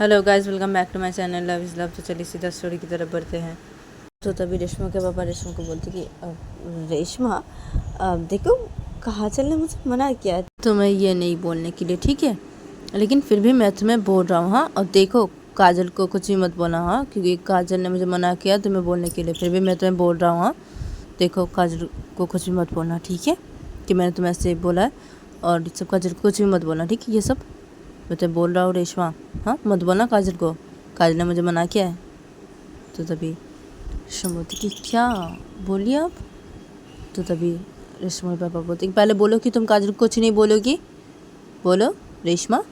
Hello guys, welcome back to my channel love is love. तो चलिए सीधा story की तरफ बढ़ते हैं। तो तभी रेशमा के पापा रेशमा को बोलते कि रेशमा, अब देखो कहाँ चलने मुझे मना किया है तुम्हें ये नहीं बोलने के लिए, ठीक है? लेकिन फिर भी मैं तुम्हें बोल रहा हूँ। हाँ, और देखो काजल को कुछ भी मत बोलना। हाँ, क्योंकि काजल ने मुझे मना किया तुम्हें बोलने के लिए, फिर भी मैं तुम्हें बोल रहा हूँ। हाँ, देखो काजल को कुछ भी मत बोलना, ठीक है? कि मैंने तुम्हें ऐसे बोला है, और सब काजल को कुछ भी मत बोलना, ठीक है? ये सब मैं तो बोल रहा हूँ रेशमा। हाँ, मत बोलना काजल को, काजल ने मुझे मना किया है। तो तभी रेशमा बोलती कि क्या बोलिए आप? तो तभी रेशमा के पापा बोलते कि पहले बोलो कि तुम काजल को कुछ नहीं बोलोगी। बोलो रेशमा,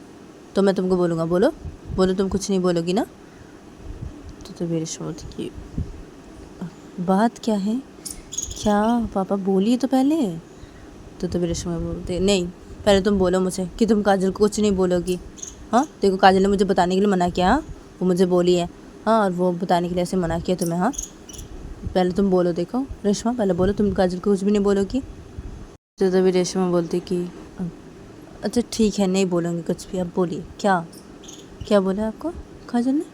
तो मैं तुमको बोलूँगा। बोलो बोलो, तुम कुछ नहीं बोलोगी ना? तो तभी रेशमा बोलती कि बात क्या है? क्या पापा बोलिए तो पहले। तो तभी रेशमा बोलते नहीं, पहले तुम बोलो मुझे कि तुम काजल को कुछ नहीं बोलोगी। हाँ, देखो काजल ने मुझे बताने के लिए मना किया। हाँ, वो मुझे बोली है। हाँ, और वो बताने के लिए ऐसे मना किया तुम्हें। हाँ, पहले तुम बोलो। देखो रेशमा, पहले बोलो तुम काजल को कुछ भी नहीं बोलोगी। तो तभी रेशमा बोलती कि अच्छा ठीक है, नहीं बोलूँगी कुछ भी। अब बोलिए क्या क्या बोला आपको काजल ने?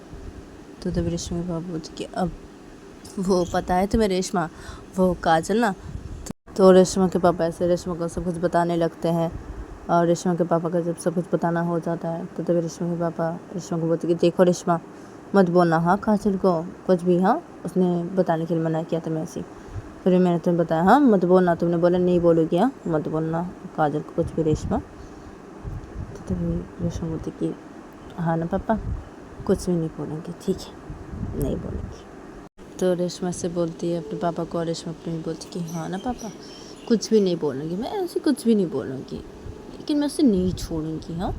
तो तभी रेशमा के पापा बोलती कि अब वो पता है तुम्हें रेशमा, वो काजल ना। तो रेशमा के पापा ऐसे रेशमा को सब कुछ बताने लगते हैं। और रेशमा के पापा का जब सब कुछ बताना हो जाता है तो तभी रेशमा के पापा रेशमा को बोलते कि देखो रेशमा, मत बोलना हाँ काजल को कुछ भी। हाँ, उसने बताने के लिए मना किया था ऐसे, फिर भी मैंने तुम्हें बताया। हाँ, मत बोलना, तुमने बोला नहीं बोलोगी। हाँ, मत बोलना काजल को कुछ भी रेशमा। तो तभी रेशमा बोलती कि हाँ ना पापा, कुछ भी नहीं बोलेंगे, ठीक है, नहीं बोलेंगी। तो रेशमा से बोलती है अपने पापा को, और रेशमा अपने बोलती कि हाँ ना पापा, कुछ भी नहीं बोलूँगी, मैं ऐसे कुछ भी नहीं बोलूँगी, लेकिन मैं उसे नहीं छोड़ूंगी। हाँ,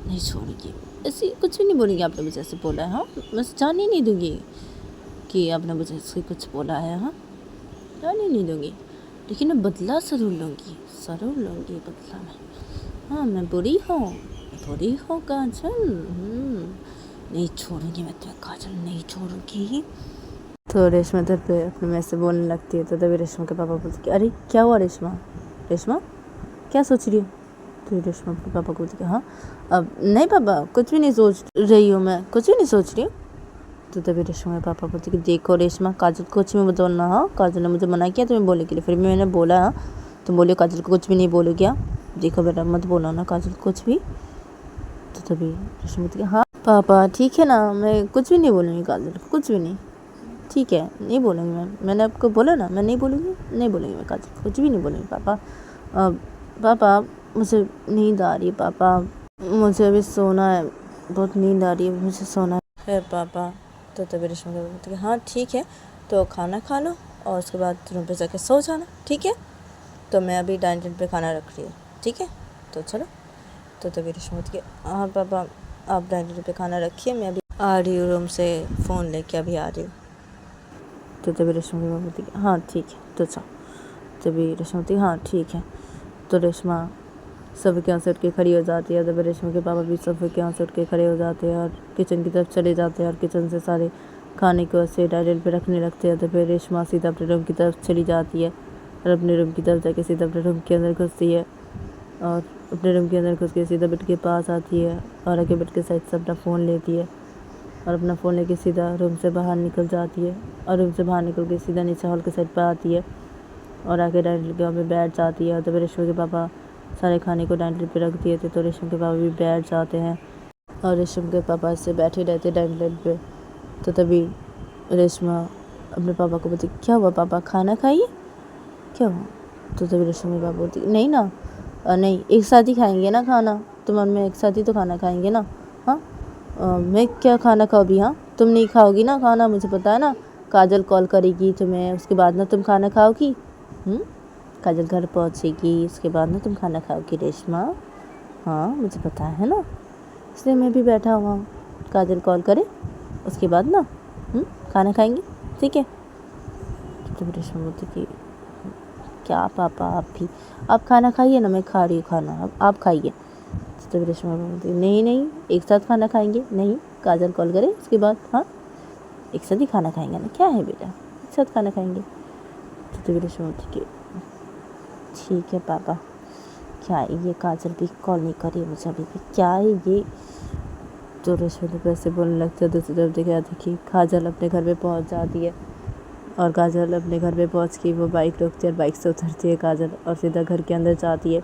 नहीं छोड़ूंगी, ऐसे कुछ भी नहीं बोलूँगी। आपने मुझे ऐसे बोला है। हाँ, मैं जाने ही नहीं दूँगी कि आपने मुझे ऐसे कुछ बोला है। हाँ, जाने नहीं दूँगी, लेकिन मैं बदला ज़रूर लूँगी बदला में। हाँ, मैं बुरी हूँ काजल। नहीं छोड़ूंगी मैं तुम्हें काजल, नहीं छोड़ूंगी। तो रेशमा इधर पे अपने में से बोलने लगती है। तो तभी रेशमा के पापा बोलते कि अरे क्या हुआ रेशमा, रेशमा क्या सोच रही हो? तो रेशमा अपने पापा को बोलती कि हाँ, अब नहीं पापा, कुछ भी नहीं सोच रही हूँ, मैं कुछ भी नहीं सोच रही हूँ। तो तभी रेशमा के पापा बोलते कि देखो रेशमा, काजल कुछ भी मत बोलना। हाँ, काजल ने मुझे मना किया तुम्हें बोलने के लिए, फिर भी मैंने बोला। हाँ, तुम बोलियो काजल को कुछ भी नहीं बोलोगे। हाँ, देखो बेटा, मत बोलो ना काजल कुछ भी। तो तभी रेशमा बोलती कि हाँ पापा ठीक है ना, मैं कुछ भी नहीं बोलूँगी काजल को, कुछ भी नहीं, ठीक है, नहीं बोलूँगी मैंने आपको बोला ना, मैं नहीं बोलूँगी मैं काजल कुछ भी नहीं बोलूँगी पापा। पापा मुझे नींद आ रही है पापा, मुझे अभी सोना है, बहुत नींद आ रही है, मुझे सोना है पापा। तो तभी रेशमा बोलती है हाँ ठीक है, तो खाना खा लो और उसके बाद रूम पे जाके सो जाना, ठीक है? तो मैं अभी डाइनिंग टेबल पे खाना रख रही हूँ, ठीक है? तो चलो। तो तभी रेशमा बोलती है हाँ पापा, आप डाइनिंग टेबल पे खाना रखिए, मैं अभी आ रही हूँ रूम से फ़ोन लेके, अभी आ रही हूँ। तो तभी रेशमा की माँ बोलती है हाँ ठीक है, तो जाओ। तभी रेशमा बोलती है हाँ ठीक है। तो रेशमा सोफे के यहाँ से उठ के खड़ी हो जाती है। तभी रेशमा के पापा भी सोफे के यहाँ से उठ के खड़े हो जाते हैं और किचन की तरफ चले जाते हैं, और किचन से सारे खाने को ऐसे डाइनिंग पे रखने लगते हैं। तो फिर रेशमा सीधा अपने रूम की तरफ चली जाती है, और अपने रूम की तरफ जाके सीधा अपने रूम के अंदर घुसती है, और अपने रूम के अंदर घुस के सीधा बेड के पास आती है, और आके बेड के साइड से अपना फ़ोन लेती है, और अपना फ़ोन लेके सीधा रूम से बाहर निकल जाती है, और रूम से बाहर निकल के सीधा नीचे हॉल के साइड पर आती है, और आके डाइनिंग टेबल पे बैठ जाती है। और तभी रेशमा के पापा सारे खाने को डाइनिंग टेबल पे रख दिए थे, तो रेशमा के पापा भी बैठ जाते हैं, और रेशमा के पापा ऐसे बैठे रहते डाइनिंग टेबल पे। तो तभी रेशमा अपने पापा को बोलती क्या हुआ पापा, खाना खाइए, क्या हुआ? तो तभी रेशमा के पापा बोलती नहीं ना, नहीं एक साथ ही खाएंगे ना खाना, तुम और मैं एक साथ ही तो खाना खाएंगे ना। हाँ, मैं क्या खाना खाओ भी? हाँ, तुम नहीं खाओगी ना खाना, मुझे पता है ना, काजल कॉल करेगी तुम्हें, उसके बाद ना तुम खाना खाओगी। काजल घर पहुंचेगी, उसके बाद ना तुम खाना खाओगी रेशमा। हाँ, मुझे पता है ना, इसलिए मैं भी बैठा हुआ हूँ, काजल कॉल करे उसके बाद ना खाना खाएंगे, ठीक है? तो रेशमा बोलती कि क्या पापा आप खाना खाइए ना, मैं खा रही हूँ खाना, अब आप खाइए। तो रेशमा बोलती नहीं एक साथ खाना खाएंगे, नहीं काजल कॉल करे उसके बाद, हाँ एक साथ ही खाना खाएंगे ना, क्या है बेटा, एक साथ खाना खाएंगे। तो रेशमा बोलती कि ठीक है पापा। क्या है ये, काजल भी कॉल नहीं कर रही मुझे अभी भी, क्या है ये, तो रेशमा तो पैसे बोलने लगते हैं। दूसरी तरफ देखा देखी काजल अपने घर पे पहुंच जाती है और काजल अपने घर पे पहुंच के वो बाइक रोकती है और बाइक से उतरती है काजल और सीधा घर के अंदर जाती है।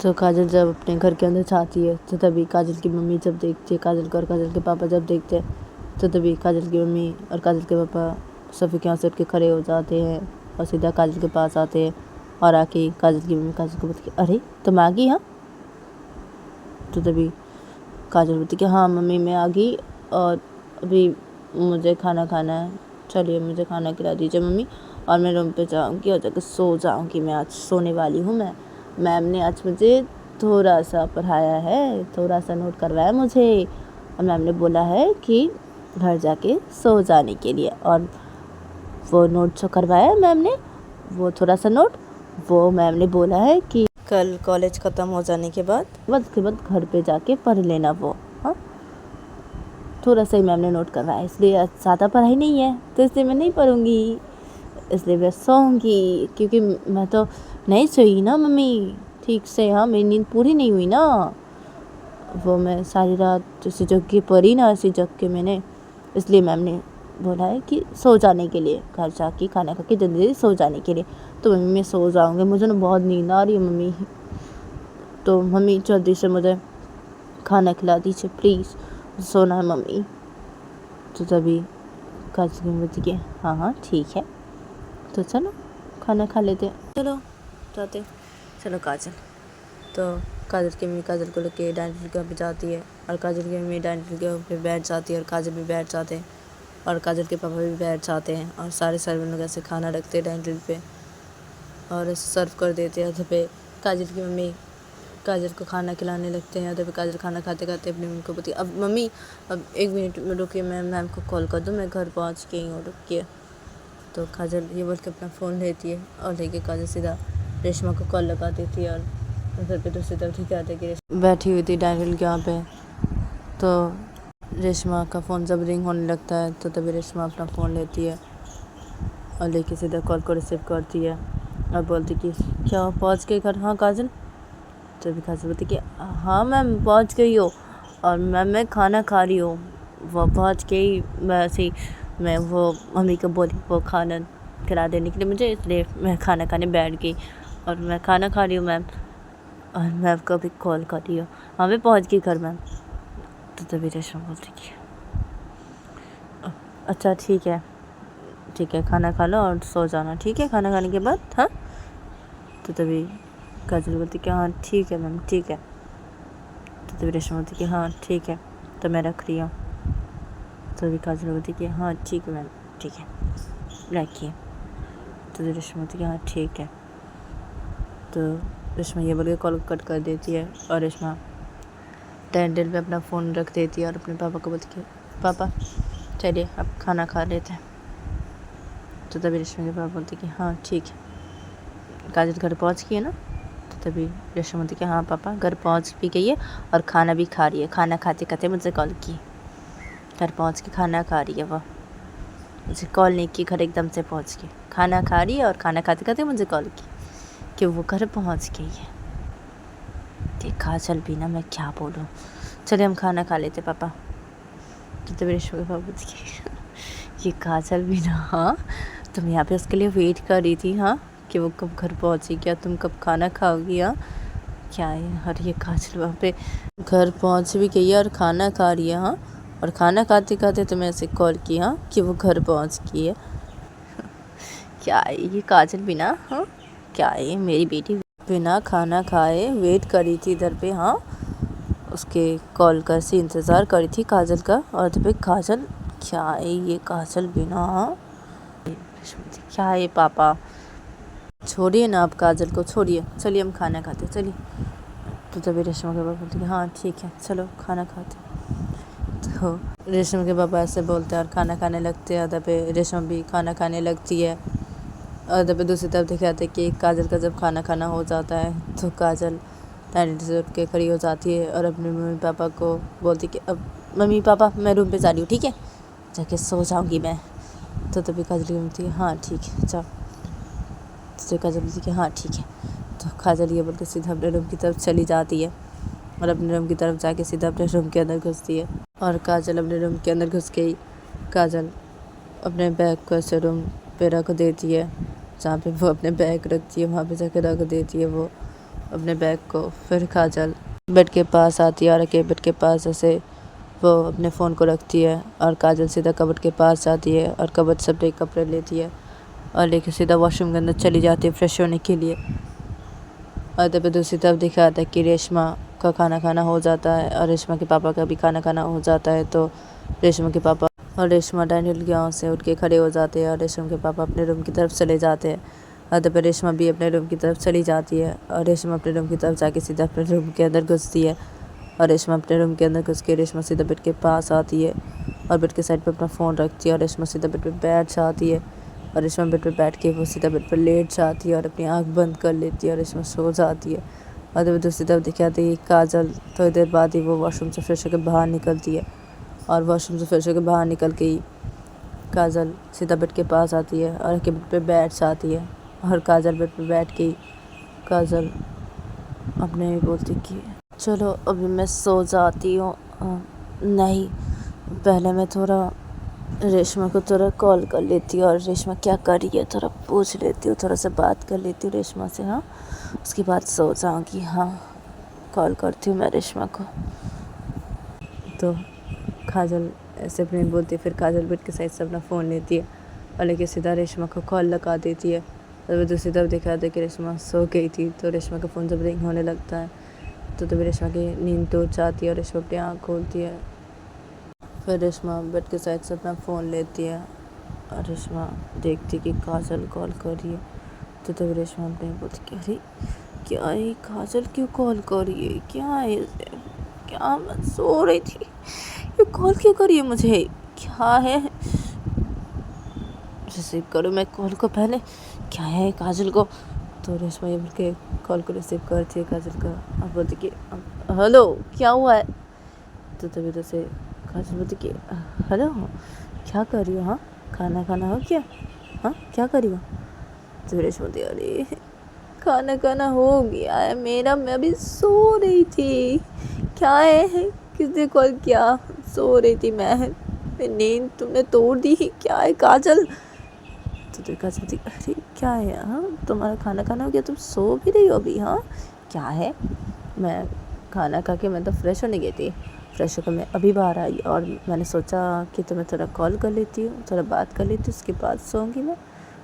तो काजल जब अपने घर के अंदर जाती है तो तभी काजल की मम्मी जब देखती है काजल को और काजल के पापा जब देखते हैं तो तभी काजल की मम्मी और काजल के पापा सोफे के यहाँ से उठ के खड़े हो जाते हैं और सीधा काजल के पास आते हैं और आके काजल की मम्मी काजल को बोलती है, अरे तुम आ गई? हाँ। तो तभी काजल बोलती कि हाँ मम्मी मैं आ गई और अभी मुझे खाना खाना है, चलिए मुझे खाना खिला दीजिए मम्मी और मैं रूम पे जाऊँगी और जाकर सो जाऊँगी। मैं आज सोने वाली हूँ। मैम ने आज मुझे थोड़ा सा पढ़ाया है, थोड़ा सा नोट करवाया मुझे और मैम ने बोला है कि घर जाके सो जाने के लिए। और वो नोट जो करवाया मैम ने, वो थोड़ा सा नोट, वो मैम ने बोला है कि कल कॉलेज ख़त्म हो जाने के बाद उसके बाद घर पे जाके पढ़ लेना वो। हाँ, थोड़ा सा ही मैम ने नोट करवाया, इसलिए ज़्यादा पढ़ाई नहीं है तो इसलिए मैं नहीं पढ़ूँगी, इसलिए मैं सोऊंगी क्योंकि मैं तो नहीं सोई ना मम्मी ठीक से। हाँ, मेरी नींद पूरी नहीं हुई ना, वो मैं सारी रात ऐसे जग के पढ़ी ना, ऐसे जग के मैंने, इसलिए मैम ने बोला है कि सो जाने के लिए, घर जाके खाना खा के जल्दी सो जाने के लिए। तो मम्मी मैं सो जाऊँगी, मुझे ना बहुत नींद आ रही है मम्मी, तो मम्मी जल्दी से मुझे खाना खिला दीजिए प्लीज़, सोना है मम्मी। तो तभी काजल की मम्मी कि हाँ ठीक है, तो चलो खाना खा लेते, चलो जाते, चलो काजल। तो काजल की मम्मी काजल को लेके डाइनिंग टेबल के वहाँ पे जाती है और काजल की मम्मी डाइनिंग टेबल के वहाँ पे बैठ जाती है और काजल भी बैठ जाते हैं और काजल के पापा भी बैठ जाते हैं और सारे सर्वेंट लोग ऐसे खाना रखते हैं डाइनिंग टेबल पे और ऐसे सर्व कर देते हैं। तो काजल की मम्मी काजल को खाना खिलाने लगते हैं। तो काजल खाना खाते खाते अपनी मम्मी को बोलती है, अब मम्मी अब 1 मिनट में रुकिए, मैं मैम को कॉल कर दूँ, मैं घर पहुँच के ही हूँ, रुकिए। तो काजल ये बोल के अपना फ़ोन लेती है और लेके काजल सीधा रेशमा को कॉल लगा देती है और उधर पे दूसरी तरफ ठीक आते कि बैठी हुई थी डाइनिंग के वहाँ पे। तो रेशमा का फ़ोन जब रिंग होने लगता है तो तभी रेशमा अपना फ़ोन लेती है और लेके सीधा कॉल को रिसीव करती है और बोलती कि क्या पहुँच गए घर? हाँ काजल। तो भी काजल बोलती कि हाँ मैम पहुँच गई हो और मैम मैं खाना खा रही हूँ, वो पहुँच गई, वैसे ही मैं वो मम्मी को बोली वो खाना खिला देने के लिए मुझे, इसलिए मैं खाना खाने बैठ गई और मैं खाना खा रही हूँ मैम और मैं आपको अभी कॉल कर रही हूँ। हाँ मैं पहुँच गई घर मैम। तो तभी रेशमा बोलती कि अच्छा ठीक है खाना खा लो और सो जाना, ठीक है खाना खाने के बाद। हाँ। तो तभी काजल बोलती कि हाँ ठीक है मैम ठीक है। तो तभी रेशमा बोलती कि हाँ ठीक है तो मैं रख रही हूँ। तो तभी काजल बोलती कि हाँ ठीक है मैम ठीक है रखिए। तो तभी रेशमा बोलती कि हाँ ठीक है। तो रेशमा ये बोल के कॉल कट कर देती है और रेशमा टेंडल पे अपना फ़ोन रख देती है और अपने पापा को बोलती है पापा चलिए अब खाना खा लेते हैं। तो तभी रेशमा के पापा बोलते कि हाँ ठीक है। काजल घर पहुंच गई है ना? तो तभी रेशमा बोलती कि हाँ पापा घर पहुंच भी गई है और खाना भी खा रही है, खाना खाते खाते मुझे कॉल की, घर पहुंच के खाना खा रही है, वो मुझे कॉल नहीं की, घर एकदम से पहुंच के खाना खा रही है और खाना खाते खाते मुझे कॉल की कि वो घर पहुंच गई है। देखा चल भी ना मैं क्या बोलूँ, चलिए हम खाना खा लेते पापा। तो तभी रेशमा के पापा बोलते ये काजल भी ना, हाँ तुम यहाँ पे उसके लिए वेट कर रही थी, हाँ कि वो कब घर पहुँची, क्या तुम कब खाना खाओगी? हाँ क्या है, और ये काजल वहाँ पे घर पहुँच भी गई है और खाना खा रही है। हाँ, और खाना खाते खाते तुम्हें ऐसे कॉल की, हाँ कि वो घर पहुँच गई है। क्या है ये काजल बिना, हाँ क्या है मेरी बेटी बिना खाना खाए वेट करी थी इधर पे, हाँ उसके कॉल का से इंतज़ार करी थी काजल का। और तो काजल क्या है ये काजल बिना, हाँ क्या है पापा, छोड़िए ना आप काजल को, छोड़िए चलिए हम खाना खाते चलिए। तो तभी रेशमा के पापा बोलते हाँ ठीक है चलो खाना खाते। तो रेशमा के पापा ऐसे बोलते हैं और खाना खाने लगते हैं। तभी रेशमा भी खाना खाने लगती है और तभी दूसरी तरफ दिखाते कि काजल का जब खाना खाना हो जाता है तो काजल डाइनिंग से उठ के खड़ी हो जाती है और अपने मम्मी पापा को बोलती कि अब मम्मी पापा मैं रूम पे जा रही हूँ, ठीक है जाके सो जाऊँगी मैं। तो तभी काजल बोलती है हाँ ठीक है जाओ। तो काजल बोलती है हाँ ठीक है। तो काजल ये बोल के सीधा अपने रूम की तरफ चली जाती है और अपने रूम की तरफ जाके सीधा अपने रूम के अंदर घुसती है। और काजल अपने रूम के अंदर घुस गई। काजल अपने बैग को ऐसे रूम पे रख देती है, जहाँ पे वो अपने बैग रखती है वहाँ पे जाके रख देती है वो अपने बैग को। फिर काजल बेड के पास आती है और आके बेड के पास ऐसे वो अपने फ़ोन को रखती है और काजल सीधा कबर्ड के पास जाती है और कबर्ड से अपने कपड़े लेती है और लेके सीधा वॉशरूम के अंदर चली जाती है फ्रेश होने के लिए। और तब दूसरी तरफ दिखाता है कि रेशमा का खाना खाना हो जाता है और रेशमा के पापा का भी खाना खाना हो जाता है। तो रेशमा के पापा और रेशमा डाइनिंग गाँव से उठ के खड़े हो जाते हैं और रेशमा के पापा अपने रूम की तरफ चले जाते हैं। और तब रेशमा भी अपने रूम की तरफ चली जाती है और रेशमा अपने रूम की तरफ जाके सीधा अपने रूम के अंदर घुसती है। और रेशमा अपने रूम के अंदर घुस के रेशमा सीधा बेड के पास आती है और बेड के साइड पे अपना फ़ोन रखती है और रेशमा सीधा बेड पे बैठ जाती है। और रेशमा बेड पे बैठ के वो सीधा बेड पर लेट जाती है और अपनी आँख बंद कर लेती है और रेशमा सो जाती है। और जब दूसरी तरफ दिखाती है काजल थोड़ी देर बाद ही वो वॉशरूम से फ्रेश होकर बाहर निकलती है और वॉशरूम से फ्रेश होकर बाहर निकल के ही काजल सीधा बेड के पास आती है और के बेड पे बैठ जाती है। और काजल बेड पे बैठ के ही काजल अपने बोलती कि चलो अभी मैं सो जाती हूँ। नहीं, पहले मैं थोड़ा रेशमा को थोड़ा कॉल कर लेती हूँ और रेशमा क्या कर रही है थोड़ा पूछ लेती हूँ, थोड़ा सा बात कर लेती हूँ रेशमा से। हाँ, उसके बाद सो जाऊँगी। हाँ, कॉल करती हूँ मैं रेशमा को। तो काजल ऐसे अपने बोलती है। फिर काजल बेड के साइड से अपना फ़ोन लेती है और लेके सीधा रेशमा को कॉल लगा देती है। और दूसरी तरफ दिखा दे कि रेशमा सो गई थी। तो रेशमा का फ़ोन जब रिंग होने लगता है तो तभी रेशमा की नींद टूट जाती है और रेशमा अपनी आँख खोलती है। फिर रेशमा बेड के साइड से अपना फ़ोन लेती है और रेशमा देखती कि काजल कॉल कर रही है। तो तभी रेशमा अपने बोलती कि अरे क्या है, काजल क्यों कॉल कर रही है, क्या है इसे? क्या, मैं सो रही थी, ये कॉल क्यों कर रही है मुझे, क्या है? रिसीव करूँ मैं कॉल को पहले, क्या है काजल को? तो रेशमा ये बोल के कॉल को रिसीव करती है काजल का और बोलती कि हेलो, क्या हुआ है? तो तभी तो से काजल बोलती कि हेलो, क्या कर रही हो? हाँ, खाना खाना हो क्या? हाँ, क्या कर रही हो? तो रेशमा बोलती अरे खाना खाना हो गया है मेरा, मैं अभी सो रही थी। क्या है, किसने कॉल किया? सो रही थी मैं नींद तुमने तोड़ दी, क्या है काजल? तो काजल बोलती अरे क्या है, हाँ तुम्हारा खाना खाना हो गया, तुम सो भी रही हो अभी? हाँ, क्या है? मैं खाना खा के मैं तो फ्रेश होने गई थी, फ्रेश होकर मैं अभी बाहर आई और मैंने सोचा कि तुम्हें थोड़ा कॉल कर लेती हूँ, थोड़ा बात कर लेती हूँ, उसके बाद सोऊंगी मैं।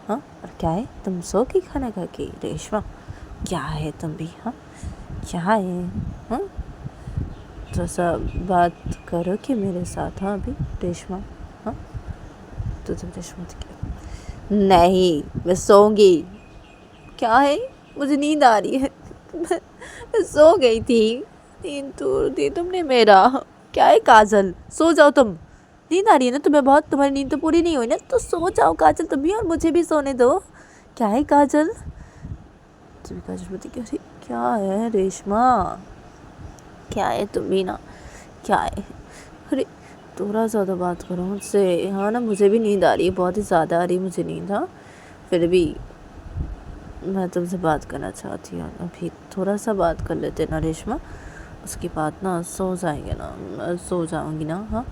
हाँ, और क्या है, तुम सो के खाना खा के? रेशमा क्या है तुम भी? हाँ, क्या है? हाँ, थोड़ा सा बात करो कि मेरे साथ? हाँ अभी रेशमा। हाँ, तो तुम रेशमा नहीं, मैं सोऊंगी। क्या है, मुझे नींद आ रही है। मैं सो गई थी, नींद तोड़ दी तुमने मेरा। क्या है काजल, सो जाओ तुम, नींद आ रही है ना तुम्हें बहुत, तुम्हारी नींद तो पूरी नहीं हुई ना, तो सो जाओ काजल तुम भी और मुझे भी सोने दो। क्या है काजल? तो काजल बोलती अरे क्या है रेशमा, क्या है तुम भी ना, क्या है? अरे थोड़ा ज़्यादा बात करो मुझसे। हाँ ना, मुझे भी नींद आ रही है, बहुत ही ज़्यादा आ रही है मुझे नींद। हाँ, फिर भी मैं तुमसे बात करना चाहती हूँ, अभी थोड़ा सा बात कर लेते ना रेशमा, उसके बाद ना सो जाएंगे ना, मैं सो जाऊँगी ना। हाँ,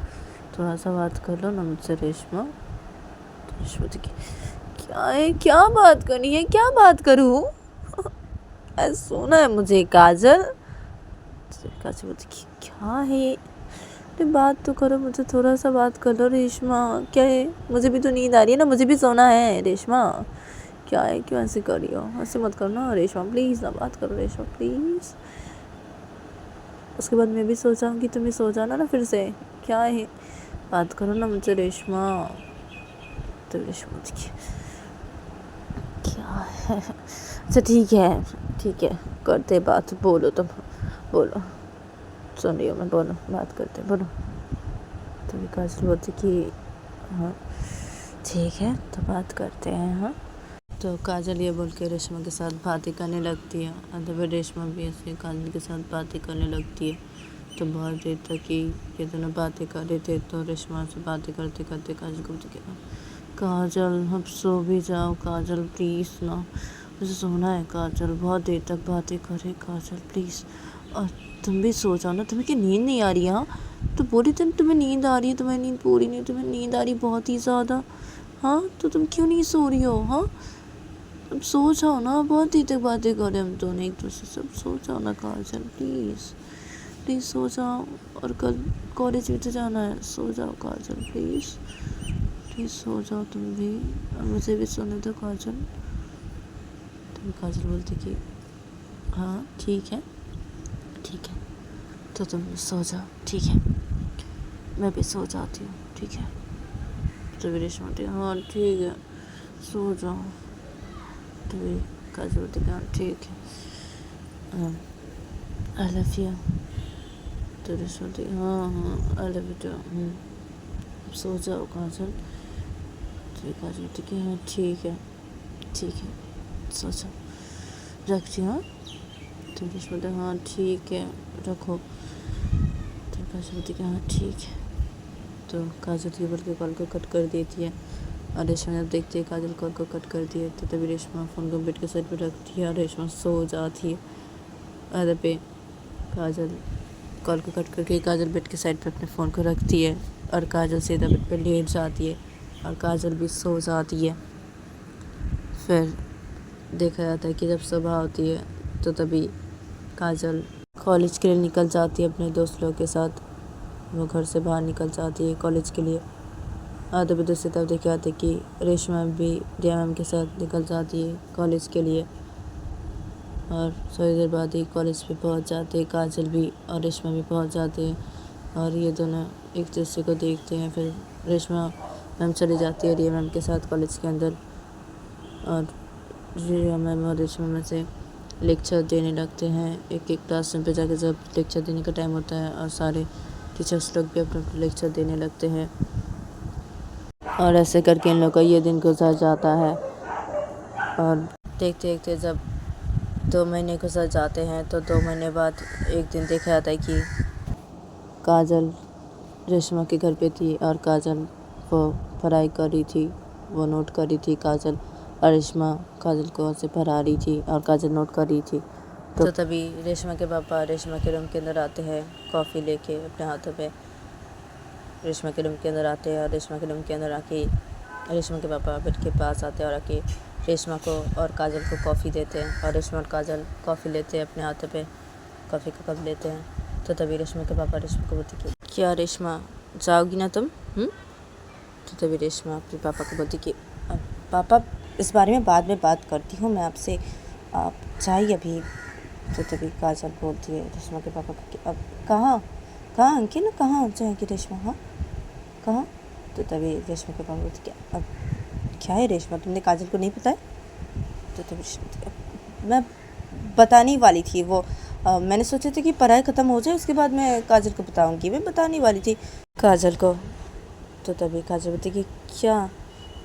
थोड़ा सा बात कर लो ना मुझसे रेशमा। तो रेशमा क्या है, क्या बात करनी है, क्या बात करूँ? सोना है मुझे काजल। काजल बोलती क्या है, अरे बात तो करो मुझे, थोड़ा सा बात कर लो रेशमा। क्या है, मुझे भी तो नींद आ रही है ना, मुझे भी सोना है रेशमा। क्या है, क्यों ऐसे कर रही हो? ऐसे मत करो ना रेशमा, प्लीज़ ना बात करो रेशमा प्लीज़। उसके बाद मैं भी सो जाऊँगी, तुम भी सो जाना ना फिर से। क्या है, बात करो ना मुझसे रेशमा। तो रेशमा क्या है, अच्छा ठीक है, ठीक है करते बात, बोलो तुम, बोलो, सुन रही हो मैं, बोलो बात करते, बोलो। तो काजल बोलती कि हाँ ठीक है, तो बात करते हैं। हाँ, तो काजल ये बोल के रेशमा के साथ बातें करने लगती है और तभी रेशमा भी ऐसे काजल के साथ बातें करने लगती है। तो बहुत देर तक ही ये दोनों बातें कर रहे थे। तो रेशमा से बातें करते करते काजल को बोलती काजल अब सो भी जाओ काजल प्लीज़ ना, मुझे सोना है काजल, बहुत देर तक बातें करे काजल प्लीज़। और तुम भी सो जाओ ना, तुम्हें क्या नींद नहीं आ रही है? हाँ, तो पूरे दिन तुम्हें नींद आ रही है, तुम्हें नींद पूरी नहीं, तुम्हें नींद आ रही बहुत ही ज़्यादा। हाँ, तो तुम क्यों नहीं सो रही हो? हाँ, तुम सो जाओ ना, बहुत ही तक बातें कर रहे हम दोनों एक दूसरे से। सो जाओ ना काजल, प्लीज़ प्लीज़ सो जाओ, और कल कॉलेज भी तो जाना है। सो जाओ काजल, प्लीज़ प्लीज़ सो जाओ तुम भी, और मुझे भी सोने दो काजल। तभी काजल बोलती कि हाँ ठीक है, ठीक है, तो तुम सो जाओ, ठीक है, मैं भी सो जाती हूँ, ठीक है। तभी रेशमा बोलती हाँ ठीक है, सो जाओ। तभी काजल बोलती हाँ ठीक है, आई लव यू। तो रेशमा बोलती हाँ आई लव यू टू, सो जाओ काजल। तो काजल बोलती कि हाँ ठीक है, ठीक है, सो जाओ, रखती हूँ। तो रेशमा बोलती हाँ ठीक है, रखो। तो काजल बोलती कि हाँ ठीक है। तो काजल ये बोल के कॉल को कट कर देती है, और रेशमा जब देखती है काजल कॉल को कट कर दिया, तो तभी रेशमा फ़ोन को बेड के साइड पर रखती है और रेशमा सो जाती है। आधे पे काजल कॉल को कट करके काजल बेड के साइड पर अपने फ़ोन को रखती है, और काजल सीधा बेड पर लेट जाती है, और काजल भी सो जाती है। फिर देखा जाता है कि जब सुबह होती है तो तभी काजल कॉलेज के लिए निकल जाती है अपने दोस्त लोगों के साथ। वो घर से बाहर निकल जाती है कॉलेज के लिए। आधे पे दूसरी तरफ देखा जाता है कि रेशमा भी रिया मैम के साथ निकल जाती है कॉलेज के लिए, और थोड़ी देर बाद ही कॉलेज पे पहुंच जाते हैं काजल भी और रेशमा भी पहुंच जाते हैं, और ये दोनों एक दूसरे को देखते हैं। फिर रेशमा मैम चली जाती है रिया मैम के साथ कॉलेज के अंदर, और रिया मैम और रेशमा मैम से लेक्चर देने लगते हैं। एक एक क्लासरूम पे जाकर जब लेक्चर देने का टाइम होता है, और सारे टीचर्स लोग भी अपना लेक्चर देने लगते हैं, और ऐसे करके इन लोग का ये दिन गुजर जाता है। और देखते देखते जब 2 महीने गुजर जाते हैं, तो 2 महीने बाद एक दिन देखा जाता है कि काजल रेशमा के घर पे थी, और काजल वो पढ़ाई कर रही थी, वो नोट कर रही थी काजल, और रेशमा काजल को से पढ़ा रही थी और काजल नोट कर रही थी। तो तभी रेशमा के पापा रेशमा के रूम के अंदर आते हैं कॉफ़ी लेके अपने हाथों पे। रेशमा के रूम के अंदर आते हैं, और रेशमा के रूम के अंदर आके रेशमा के पापा बेड के पास आते हैं, और आके रेशमा को और काजल को कॉफ़ी देते हैं, और रेशमा और काजल कॉफ़ी लेते हैं अपने हाथों पे, कॉफ़ी का कप लेते हैं। तो तभी रेशमा के पापा रेशमा को बोलते कि क्या रेशमा जाओगी ना तुम? तो तभी रेशमा अपने पापा को बोलती कि पापा इस बारे में बाद में बात करती हूँ मैं आपसे, आप चाहिए अभी। तो तभी काजल बोलती है रेशमा के पापा को कि अब कहाँ कहाँ अंकिल, कहाँ जाएगी रेशमा? हाँ कहाँ? तो तभी रेशमा के पापा बोलते कि अब क्या है रेशमा, तुमने काजल को नहीं बताया? तो तभी मैं बताने वाली थी, वो मैंने सोचा था कि पढ़ाई ख़त्म हो जाए उसके बाद मैं काजल को बताऊंगी, मैं बताने वाली थी काजल को। तो तभी काजल बोलती कि क्या,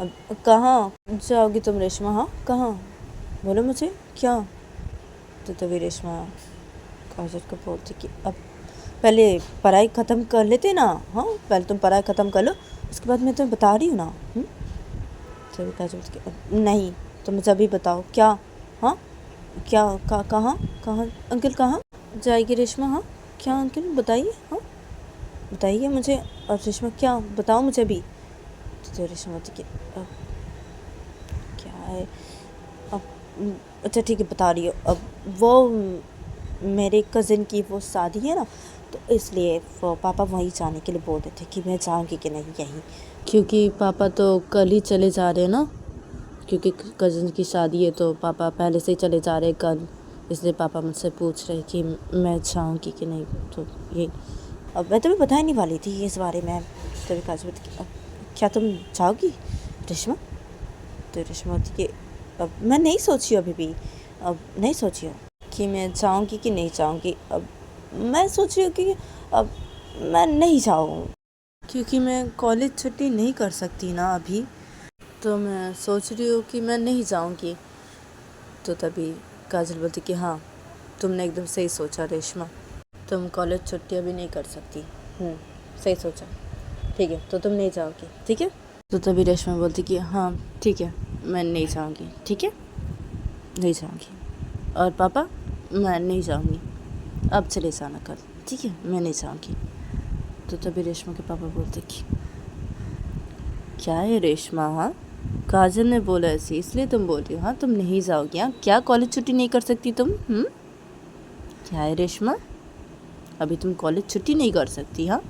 अब कहाँ जाओगी तुम रेशमा? हाँ कहाँ, बोलो मुझे क्या? तो तभी रेशमा काजल को बोलती कि अब पहले पढ़ाई ख़त्म कर लेते ना, हाँ पहले तुम पढ़ाई ख़त्म कर लो, उसके बाद मैं तुम्हें बता रही हूँ ना। तभी काजल बोलती कि नहीं तो मुझे अभी बताओ क्या? हाँ क्या, कहाँ कहाँ अंकल, कहाँ जाएगी रेशमा? हाँ क्या अंकल बताइए, हाँ बताइए मुझे। और रेशमा क्या बताओ मुझे अभी? तो रेशमा बोलती कि अब क्या है, अब अच्छा ठीक है बता रही हो। अब वो मेरे कज़न की वो शादी है ना, तो इसलिए वो पापा वहीं जाने के लिए बोल रहे थे कि मैं जाऊँगी कि नहीं यहीं, क्योंकि पापा तो कल ही चले जा रहे हैं ना, क्योंकि कज़न की शादी है तो पापा पहले से ही चले जा रहे हैं कल, इसलिए पापा मुझसे पूछ रहे कि मैं जाऊँगी कि नहीं। तो ये अब मैं तुम्हें बताने वाली थी इस बारे में। तभी काजल बोलती कि अब क्या तुम जाओगी रेशमा? तो रेशमा बोलती कि अब मैं नहीं सोची अभी भी, अब नहीं सोची हूँ कि मैं जाऊँगी कि नहीं जाऊँगी। अब मैं सोच रही हूँ कि अब मैं नहीं जाऊँ, क्योंकि मैं कॉलेज छुट्टी नहीं कर सकती ना अभी, तो मैं सोच रही हूँ कि मैं नहीं जाऊँगी। तो तभी काजल बोलती कि हाँ तुमने एकदम सही सोचा रेशमा, तुम कॉलेज छुट्टी अभी नहीं कर सकती, सही सोचा, ठीक है तो तुम नहीं जाओगी, ठीक है? तो तभी रेशमा बोलती कि हाँ ठीक है मैं नहीं जाऊँगी, ठीक है नहीं जाऊँगी। और पापा मैं नहीं जाऊँगी, अब चले जाना कल, ठीक है, मैं नहीं जाऊँगी। तो तभी रेशमा के पापा बोलते कि क्या है रेशमा, हाँ काजल ने बोला ऐसे इसलिए तुम बोल रही हो, हाँ तुम नहीं जाओगी, हाँ क्या कॉलेज छुट्टी नहीं कर सकती तुम? क्या है रेशमा, अभी तुम कॉलेज छुट्टी नहीं कर सकती? हाँ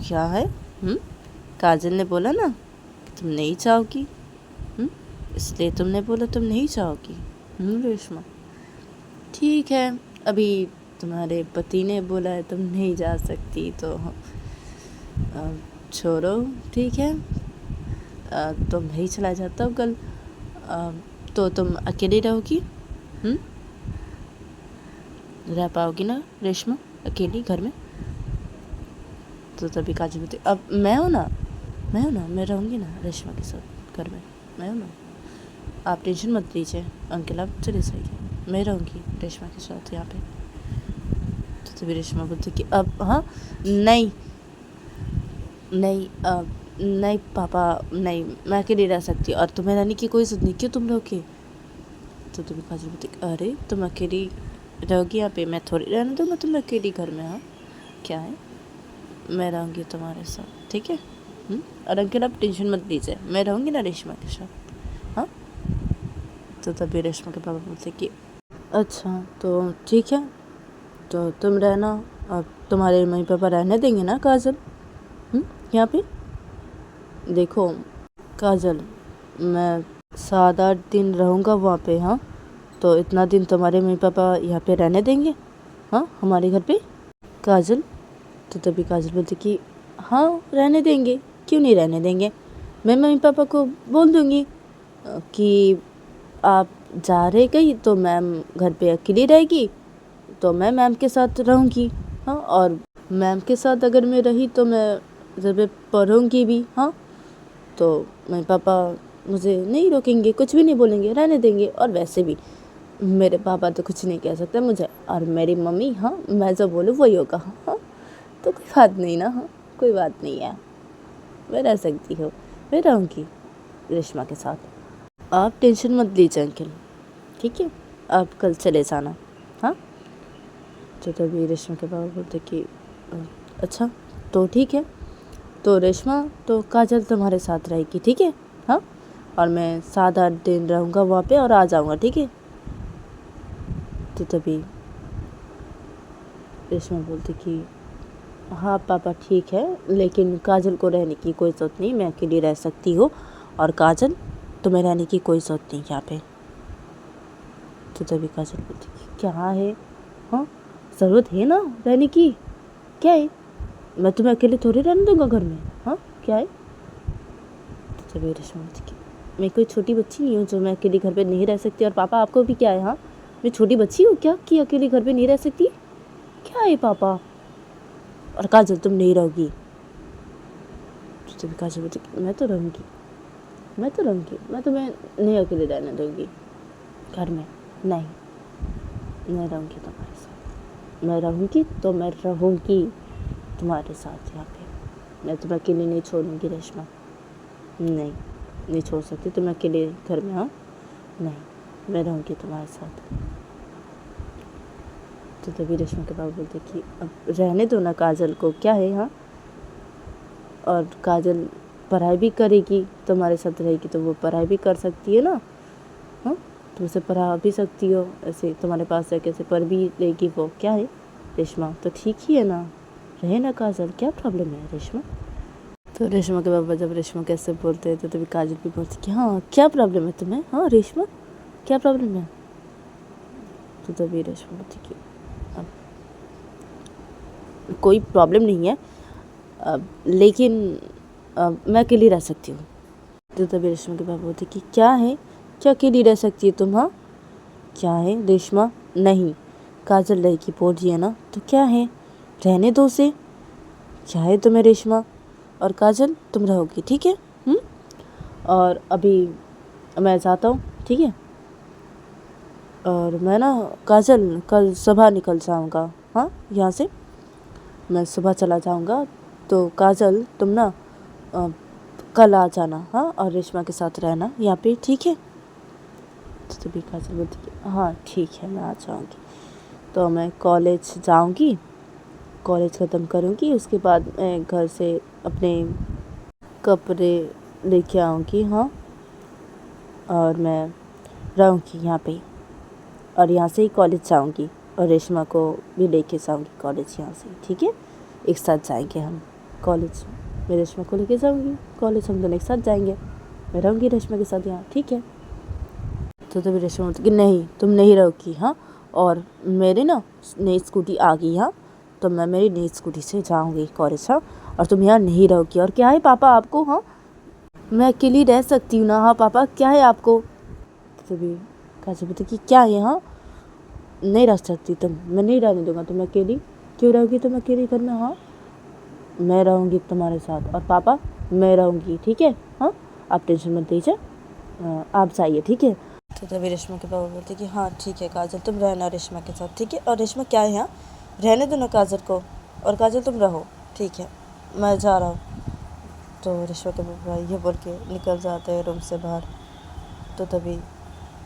क्या है? काजल ने बोला ना कि तुम नहीं जाओगी, इसलिए तुमने बोला तुम नहीं जाओगी। रेशमा ठीक है, अभी तुम्हारे पति ने बोला है तुम नहीं जा सकती तो छोड़ो, ठीक है, तो नहीं चला जाता हूँ कल। तो तुम अकेली रहोगी? रह पाओगी ना रेशमा अकेली घर में? तो तभी काजल बोलती अब मैं हूँ ना, मैं रहूँगी ना रेशमा के साथ घर में, मैं हूँ ना, आप टेंशन मत लीजिए अंकल, आप चले जाइए, मैं रहूँगी रेशमा के साथ यहाँ पे। तो तभी रेशमा बोलती कि अब हाँ नहीं नहीं नहीं पापा नहीं, मैं अकेली रह सकती और तुम्हें रहने की कोई ज़रूरत नहीं, क्यों तुम रहोगे? तो तभी काजल बोलती अरे तुम अकेली रहोगी यहाँ पे, मैं थोड़ी रहने दूँगा तुम अकेली घर में? हाँ क्या है, मैं रहूँगी तुम्हारे साथ, ठीक है। और अंकल आप टेंशन मत लीजिए, मैं रहूँगी ना रेशमा के साथ, हाँ। तो तभी रेशमा के पापा बोलते कि अच्छा तो ठीक है, तो तुम रहना, अब तुम्हारे मम्मी पापा रहने देंगे ना काजल यहाँ पे? देखो काजल, मैं 7-8 दिन रहूँगा वहाँ पे, हाँ तो इतना दिन तुम्हारे मम्मी पापा यहाँ पे रहने देंगे, हाँ हमारे घर पे? काजल तो तभी काजल बोलती कि हाँ रहने देंगे, क्यों नहीं रहने देंगे, मैं मम्मी पापा को बोल दूँगी कि आप जा रहे कहीं तो मैम घर पे अकेली रहेगी, तो मैं मैम के साथ रहूँगी, हाँ और मैम के साथ अगर मैं रही तो मैं जब पढ़ूँगी भी, हाँ तो मम्मी पापा मुझे नहीं रोकेंगे, कुछ भी नहीं बोलेंगे, रहने देंगे। और वैसे भी मेरे पापा तो कुछ नहीं कह सकते मुझे, और मेरी मम्मी, हाँ मैं जो बोलूँ वही होगा, हाँ तो कोई बात नहीं ना, हाँ कोई बात नहीं है, मैं रह सकती हूँ, मैं रहूँगी रेशमा के साथ, आप टेंशन मत लीजिए अंकल, ठीक है, आप कल चले जाना, हाँ। तो तभी रेशमा के पापा बोलते कि अच्छा तो ठीक है, तो रेशमा तो काजल तुम्हारे साथ रहेगी, ठीक है, हाँ और मैं 7-8 दिन रहूँगा वहाँ पे और आ जाऊँगा, ठीक है। तो तभी रेशमा बोलती कि हाँ पापा ठीक है, लेकिन काजल को रहने की कोई ज़रूरत नहीं, मैं अकेली रह सकती हूँ, और काजल तुम्हें रहने की कोई ज़रूरत नहीं यहाँ पे। तो तभी काजल बोलती कि क्या है, हाँ ज़रूरत है ना रहने की, क्या है, मैं तुम्हें अकेले थोड़ी रहने दूँगा घर में, हाँ क्या है। तो तभी रेशमा बोलती कि मैं कोई छोटी बच्ची नहीं हूँ जो मैं अकेली घर पे नहीं रह सकती, और पापा आपको भी क्या है, हाँ मैं छोटी बच्ची हूँ क्या कि अकेली घर पे नहीं रह सकती, क्या है पापा, और काजल तुम नहीं रहोगी। तो तभी काजल बोलती मैं तो रहूँगी, मैं तुम्हें नहीं अकेले रहने दूँगी घर में, नहीं मैं रहूँगी तुम्हारे साथ, मैं रहूँगी तो मैं रहूँगी तुम्हारे साथ यहाँ पे, मैं तुम्हें अकेले नहीं छोड़ूंगी रेशमा, नहीं छोड़ सकती तुम अकेले घर में, हाँ नहीं मैं रहूँगी तुम्हारे साथ। तो तभी रेशमा के पापा बोलते कि अब रहने दो ना काजल को, क्या है, हाँ और काजल पढ़ाई भी करेगी, तुम्हारे साथ रहेगी तो वो पढ़ाई भी कर सकती है ना, हाँ तुम उसे पढ़ा भी सकती हो, ऐसे तुम्हारे पास है कैसे पढ़ भी लेगी वो, क्या है रेशमा तो ठीक ही है ना, रहे ना काजल, क्या प्रॉब्लम है रेशमा। तो रेशमा के पापा जब रेशमा कैसे बोलते हैं तो तभी काजल भी बोलती कि हाँ क्या प्रॉब्लम है तुम्हें, हाँ रेशमा क्या प्रॉब्लम है। तो तभी रेशमा बोलती कि अब कोई प्रॉब्लम नहीं है, लेकिन मैं अकेली रह सकती हूँ। तो तभी रेशमा के पापा बोलते कि क्या है, क्या अकेली रह सकती है तुम, हाँ क्या है रेशमा, नहीं काजल रहेगी बोल रही है ना, तो क्या है रहने दो उसे, क्या है तुम्हें रेशमा, और काजल तुम रहोगी, ठीक है। और अभी मैं जाता हूँ, ठीक है, और मैं ना काजल कल सुबह निकल जाऊँगा, हाँ यहाँ से मैं सुबह चला जाऊँगा, तो काजल तुम ना कल आ जाना, हाँ और रेशमा के साथ रहना यहाँ पे, ठीक है। तो तभी काजल बोलती कि हाँ ठीक है मैं आ जाऊँगी। तो मैं कॉलेज जाऊंगी, कॉलेज ख़त्म करूंगी, उसके बाद मैं घर से अपने कपड़े लेके आऊंगी, हाँ, और मैं रहूंगी यहाँ पे और यहाँ से ही कॉलेज जाऊंगी और रेशमा को भी लेके जाऊंगी कॉलेज यहाँ से, ठीक है। एक साथ जाएंगे हम कॉलेज, मैं रेशमा को लेके जाऊंगी कॉलेज, हम दोनों एक साथ जाएंगे, मैं रहूंगी रेशमा के साथ यहाँ, ठीक है। तो तभी रेशमा बोलती कि नहीं, तुम नहीं रहोगी, हाँ, और मेरी ना नई स्कूटी आ गई, हाँ, तो मैं मेरी नई स्कूटी से जाऊंगी कॉलेज, हाँ, और तुम यहाँ नहीं रहोगी। और क्या है पापा आपको, हाँ, मैं अकेली रह सकती हूँ ना, हाँ पापा क्या है आपको। तो तभी काजल बोलती कि क्या है, हाँ, नहीं रह सकती तुम, मैं नहीं रहने दूंगा तुम अकेली, क्यों रहोगी तुम अकेली घर में, हाँ, मैं रहूँगी तुम्हारे साथ, और पापा मैं रहूँगी, ठीक है, हाँ, आप टेंशन मत लीजिए, आप जाइए, ठीक है। तो तभी रेशमा के पापा बोलते कि हाँ ठीक है काजल, तुम रहना रेशमा के साथ, ठीक है। और रेशमा क्या है, यहाँ रहने दो ना काजल को, और काजल तुम रहो, ठीक है, मैं जा रहा हूँ। तो रेशमा के पापा ये बोल के निकल जाते हैं रूम से बाहर। तो तभी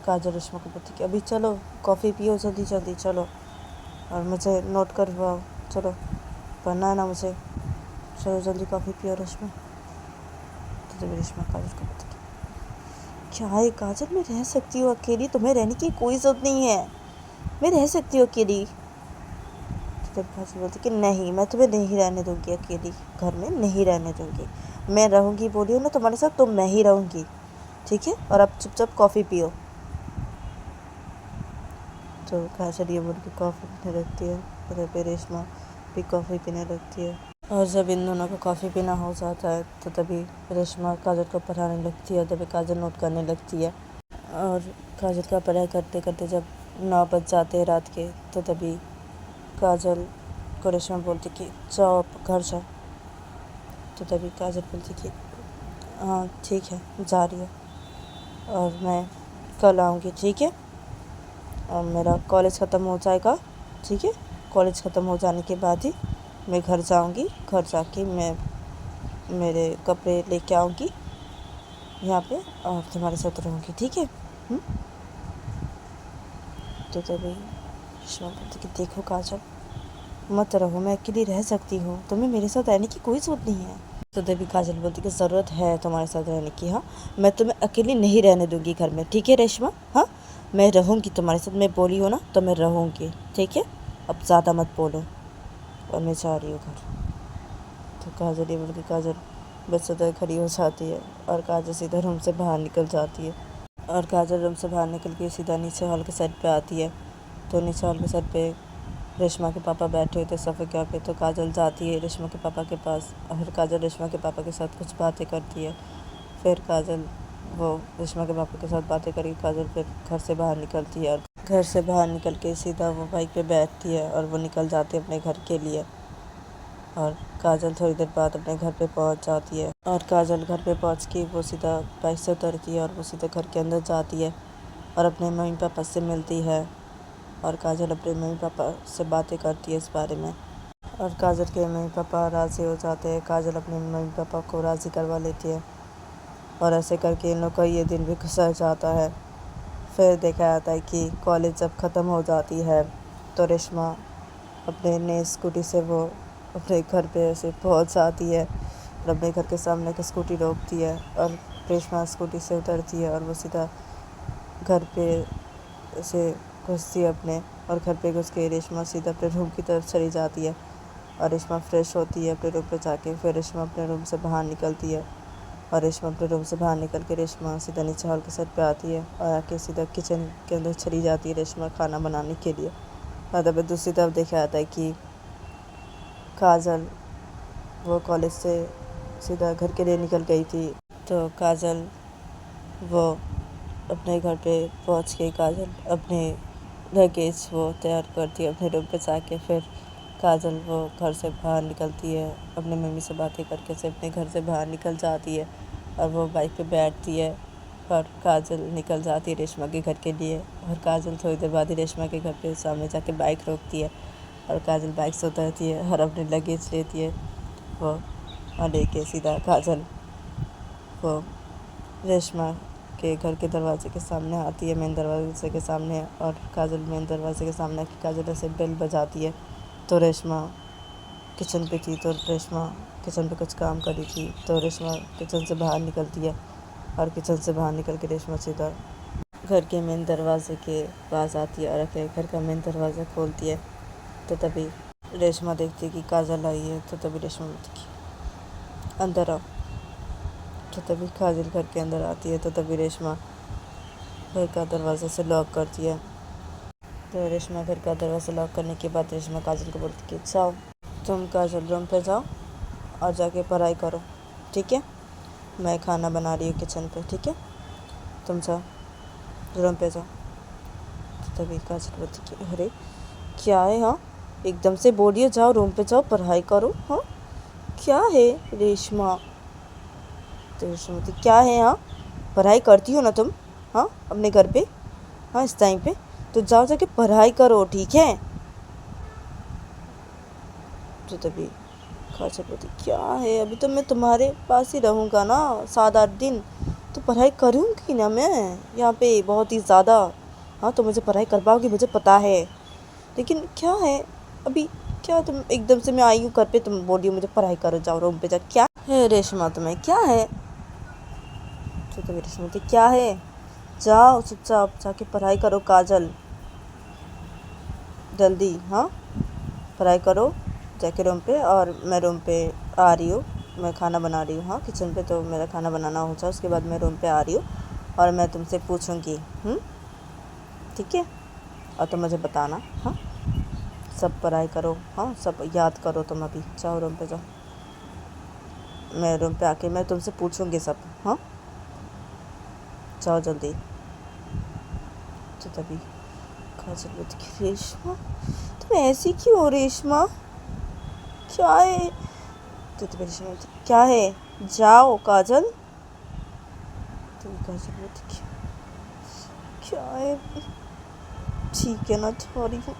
काजल रेशमा को बोलती कि अभी चलो कॉफ़ी पियो जल्दी जल्दी चलो, और मुझे नोट करवाओ, चलो पढ़ना है ना मुझे, चलो जल्दी कॉफ़ी पियो रेशमा। तो तभी रेशमा काजल को बोलती क्या है काजल, मैं रह सकती हूँ अकेली, तुम्हें रहने की कोई ज़रूरत नहीं है, मैं रह सकती हूँ अकेली। तो तब काजल बोलती कि नहीं, मैं तुम्हें नहीं रहने दूँगी अकेली, घर में नहीं रहने दूँगी, मैं रहूँगी, बोली हो ना तुम्हारे साथ, तो मैं ही रहूँगी, ठीक है, और आप चुपचाप कॉफ़ी पियो। तो काजल ये बोल के कॉफ़ी पीने लगती है, और फिर रेशमा भी कॉफ़ी पीने लगती है। और जब इन दोनों को कॉफ़ी पीना हो जाता है तो तभी रेशमा काजल को पढ़ाने लगती है, तभी काजल नोट करने लगती है। और काजल का पढ़ाई करते करते जब 9 बज जाते हैं रात के, तो तभी काजल को रेशमा बोलती कि जाओ आप घर जाओ। तो तभी काजल बोलती कि हाँ ठीक है जा रही है, और मैं कल आऊँगी, ठीक है, और मेरा कॉलेज ख़त्म हो जाएगा, ठीक है, कॉलेज ख़त्म हो जाने के बाद ही मैं घर जाऊंगी, घर जाके मैं मेरे कपड़े लेके आऊँगी यहाँ पे और तुम्हारे साथ रहूँगी, ठीक है। तो तभी रेशमा बोलती कि देखो काजल मत रहो, मैं अकेली रह सकती हूँ, तुम्हें मेरे साथ रहने की कोई ज़रूरत नहीं है। तो तभी काजल बोलती कि ज़रूरत है तुम्हारे साथ रहने की, हाँ, मैं तुम्हें अकेली नहीं रहने दूँगी घर में, ठीक है रेशमा, हाँ, मैं रहूँगी तुम्हारे साथ, मैं बोली हो ना तो मैं रहूँगी, ठीक है, अब ज़्यादा मत बोलो, और मैं जा रही हूँ घर। तो काजल ये बोल के काजल बस उधर खड़ी हो जाती है, और काजल सीधा रूम से बाहर निकल जाती है। और काजल रूम से बाहर निकल के सीधा नीचे हॉल के साइड पे आती है। तो नीचे हॉल के साइड पे रेशमा के पापा बैठे हुए थे सोफे के पे। तो काजल जाती है रेशमा के पापा के पास, और काजल रेशमा के पापा के साथ कुछ बातें करती है। फिर काजल वो रेशमा के पापा के साथ बातें करी, काजल फिर घर से बाहर निकलती है, और घर से बाहर निकल के सीधा वो बाइक पे बैठती है और वो निकल जाती है अपने घर के लिए। और काजल थोड़ी देर बाद अपने घर पे पहुंच जाती है, और काजल घर पे पहुंच के वो सीधा बाइक से उतरती है और वो सीधा घर के अंदर जाती है और अपने मम्मी पापा से मिलती है। और काजल अपने मम्मी पापा से बातें करती है इस बारे में, और काजल के मम्मी पापा राज़ी हो जाते हैं, काजल अपने मम्मी पापा को राज़ी करवा लेती है, और ऐसे करके इन लोग का ये दिन भी गुजर जाता है। फिर देखा जाता है कि कॉलेज जब ख़त्म हो जाती है तो रेशमा अपने नई स्कूटी से वो अपने घर पे ऐसे पहुंच जाती है, और अपने घर के सामने की स्कूटी रोकती है, और रेशमा स्कूटी से उतरती है और वो सीधा घर पे ऐसे घुसती है अपने, और घर पे घुस के रेशमा सीधा अपने रूम की तरफ चली जाती है, और रेशमा फ्रेश होती है अपने रूम पे जाके। फिर रेशमा अपने रूम से बाहर निकलती है, और रेशमा अपने रूम से बाहर निकल के रेशमा सीधा नीचे हॉल के साइड पे आती है, और आके सीधा किचन के अंदर चली जाती है रेशमा खाना बनाने के लिए। और तब दूसरी तरफ देखा जाता है कि काजल वो कॉलेज से सीधा घर के लिए निकल गई थी। तो काजल वो अपने घर पे पहुंच के काजल अपने लगेज वो तैयार करती है अपने रूम पे जाके। फिर काजल वो घर से बाहर निकलती है, अपने मम्मी से बातें करके से अपने घर से बाहर निकल जाती है, और वो बाइक पे बैठती है और काजल निकल जाती है रेशमा के घर के लिए। और काजल थोड़ी देर बाद ही रेशमा के घर पे सामने जाके बाइक रोकती है, और काजल बाइक से उतरती है और अपने लगेज लेती है वो, और लेके सीधा काजल वो रेशमा के घर के दरवाजे के सामने आती है, मेन दरवाजे के सामने, और काजल मेन दरवाजे के सामने आके काजल ऐसे बेल बजाती है। तो रेशमा किचन पे थी, तो रेशमा किचन पे कुछ काम कर रही थी, तो रेशमा किचन से बाहर निकलती है, और किचन से बाहर निकल के रेशमा सीधा घर के मेन दरवाजे के पास आती है और आके घर का मेन दरवाज़ा खोलती है। तो तभी रेशमा देखती है कि काजल आई है। तो तभी रेशमा बोलती कि अंदर आओ। तो तभी काजल घर के अंदर आती है। तो तभी रेशमा घर का दरवाज़ा से लॉक करती है। तो रेशमा घर का दरवाज़ा लॉक करने के बाद रेशमा काजल को बोलती कि जाओ तुम काजल रूम पे जाओ और जाके पढ़ाई करो, ठीक है? मैं खाना बना रही हूँ किचन पे, ठीक है? तुम जाओ रूम पे जाओ। तो तभी काजल बोलती कि अरे क्या है, हाँ एकदम से बोलिए जाओ रूम पे जाओ पढ़ाई करो, हाँ क्या है रेशमा? तो रेशमा बोलती क्या है, हाँ पढ़ाई करती हो ना तुम, हाँ अपने घर पे, हाँ इस टाइम पे, तो जाओ जाके पढ़ाई करो, ठीक है? तो तभी काजल बोलती क्या है, अभी तो मैं तुम्हारे पास ही रहूँगा ना 7-8 दिन, तो पढ़ाई करूँगी ना मैं यहाँ पे बहुत ही ज़्यादा। हाँ तो मुझे पढ़ाई करवाओगी, मुझे पता है, लेकिन क्या है अभी, क्या तुम एकदम से मैं आई हूँ घर पे, तुम बोली मुझे पढ़ाई करो, जाओ रूम पे जा, क्या है रेशमा तुम्हें, क्या है? तो तभी रेशमा बोलती क्या है, जाओ चुपचाप जाके पढ़ाई करो काजल, जल्दी, हाँ पढ़ाई करो जाके रूम पे, और मैं रूम पे आ रही हूँ, मैं खाना बना रही हूँ, हाँ किचन पे, तो मेरा खाना बनाना हो जाए उसके बाद मैं रूम पे आ रही हूँ और मैं तुमसे पूछूँगी, ठीक है? और तुम मुझे बताना, हाँ सब पढ़ाई करो, हाँ सब याद करो, तुम अभी जाओ रूम पे जाओ, मैं रूम पे आके मैं तुमसे पूछूँगी सब, हाँ जाओ जल्दी। तो तभी काजल बोलती कि रेशमा तुम ऐसी क्यों हो रेशमा, क्या है? तो तभी रेशमा बोलती क्या है, जाओ काजल। तो काजल बोलती क्या है, ठीक है ना जा रही हूँ,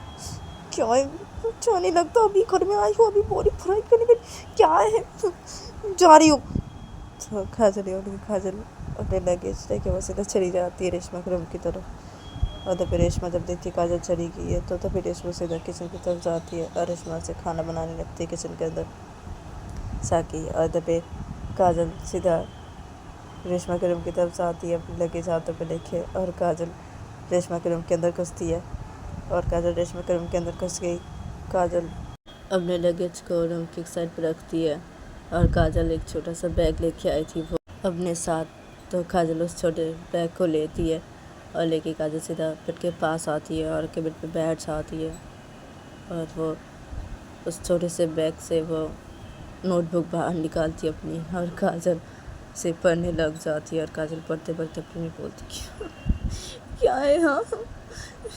क्या है अच्छा नहीं लगता, अभी घर में आई हूँ, अभी बोरी फ्राई करने में, क्या है जा रही हूँ। तो काजल अपने लगेज लेके वो सीधा चली जाती है रेशमा के रूम की तरफ। और तभी रेशमा जब देखती काजल चली गई है तो तभी रेशमा सीधा किचन की तरफ जाती है और रेशमा से खाना बनाने लगती है किचन के अंदर साकी। और तभी काजल सीधा रेशमा के रूम की तरफ जाती है अपने लगेज हाथों पे लेके, और काजल रेशमा के रूम के अंदर घुसती है, और काजल रेशमा के रूम के अंदर घुस गई। काजल अपने लगेज को रूम की साइड पर रखती है, और काजल एक छोटा सा बैग लेके आई थी वो अपने साथ। तो काजल उस छोटे बैग को लेती है और लेके काजल सीधा बेड के पास आती है और के बेड पे बैठ जाती है, और वो उस छोटे से बैग से वो नोटबुक बाहर निकालती है अपनी, और काजल से पढ़ने लग जाती है। और काजल पढ़ते पढ़ते अपनी बोलती क्या है, हाँ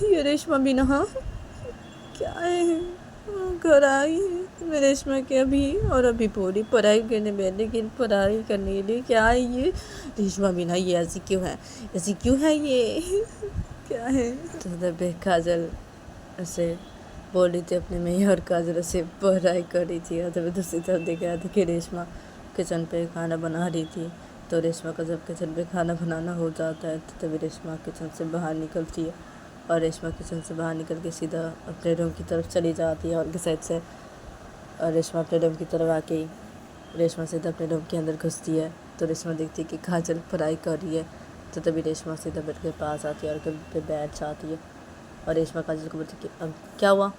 ये रेशमा भी ना, हाँ क्या है, घर आई मैं रेशमा के अभी, और अभी पूरी पढ़ाई करने में, लेकिन पढ़ाई करने के लिए क्या है ये रेशमा भी ना, ये ऐसी क्यों है, ऐसी क्यों है ये क्या है? तो तब काजल ऐसे बोल रही थी अपने में ही, और काजल ऐसे पढ़ाई कर रही थी, और तभी दूसरी तरफ देख रहा था कि रेशमा किचन पे खाना बना रही थी। तो रेशमा का जब किचन पे खाना बनाना हो जाता है तो तभी रेशमा किचन से बाहर निकलती है, और रेशमा किचन से बाहर निकल के सीधा अपने रूम की तरफ चली जाती है और के साइड से। और रेशमा अपने रूम की तरफ आके ही रेशमा सीधा अपने रूम के अंदर घुसती है। तो रेशमा देखती है कि काजल पढ़ाई कर रही है, तो तभी रेशमा सीधा बेड के पास आती है और बेड पे बैठ जाती है। और रेशमा काजल को बोलती कि अब क्या हुआ,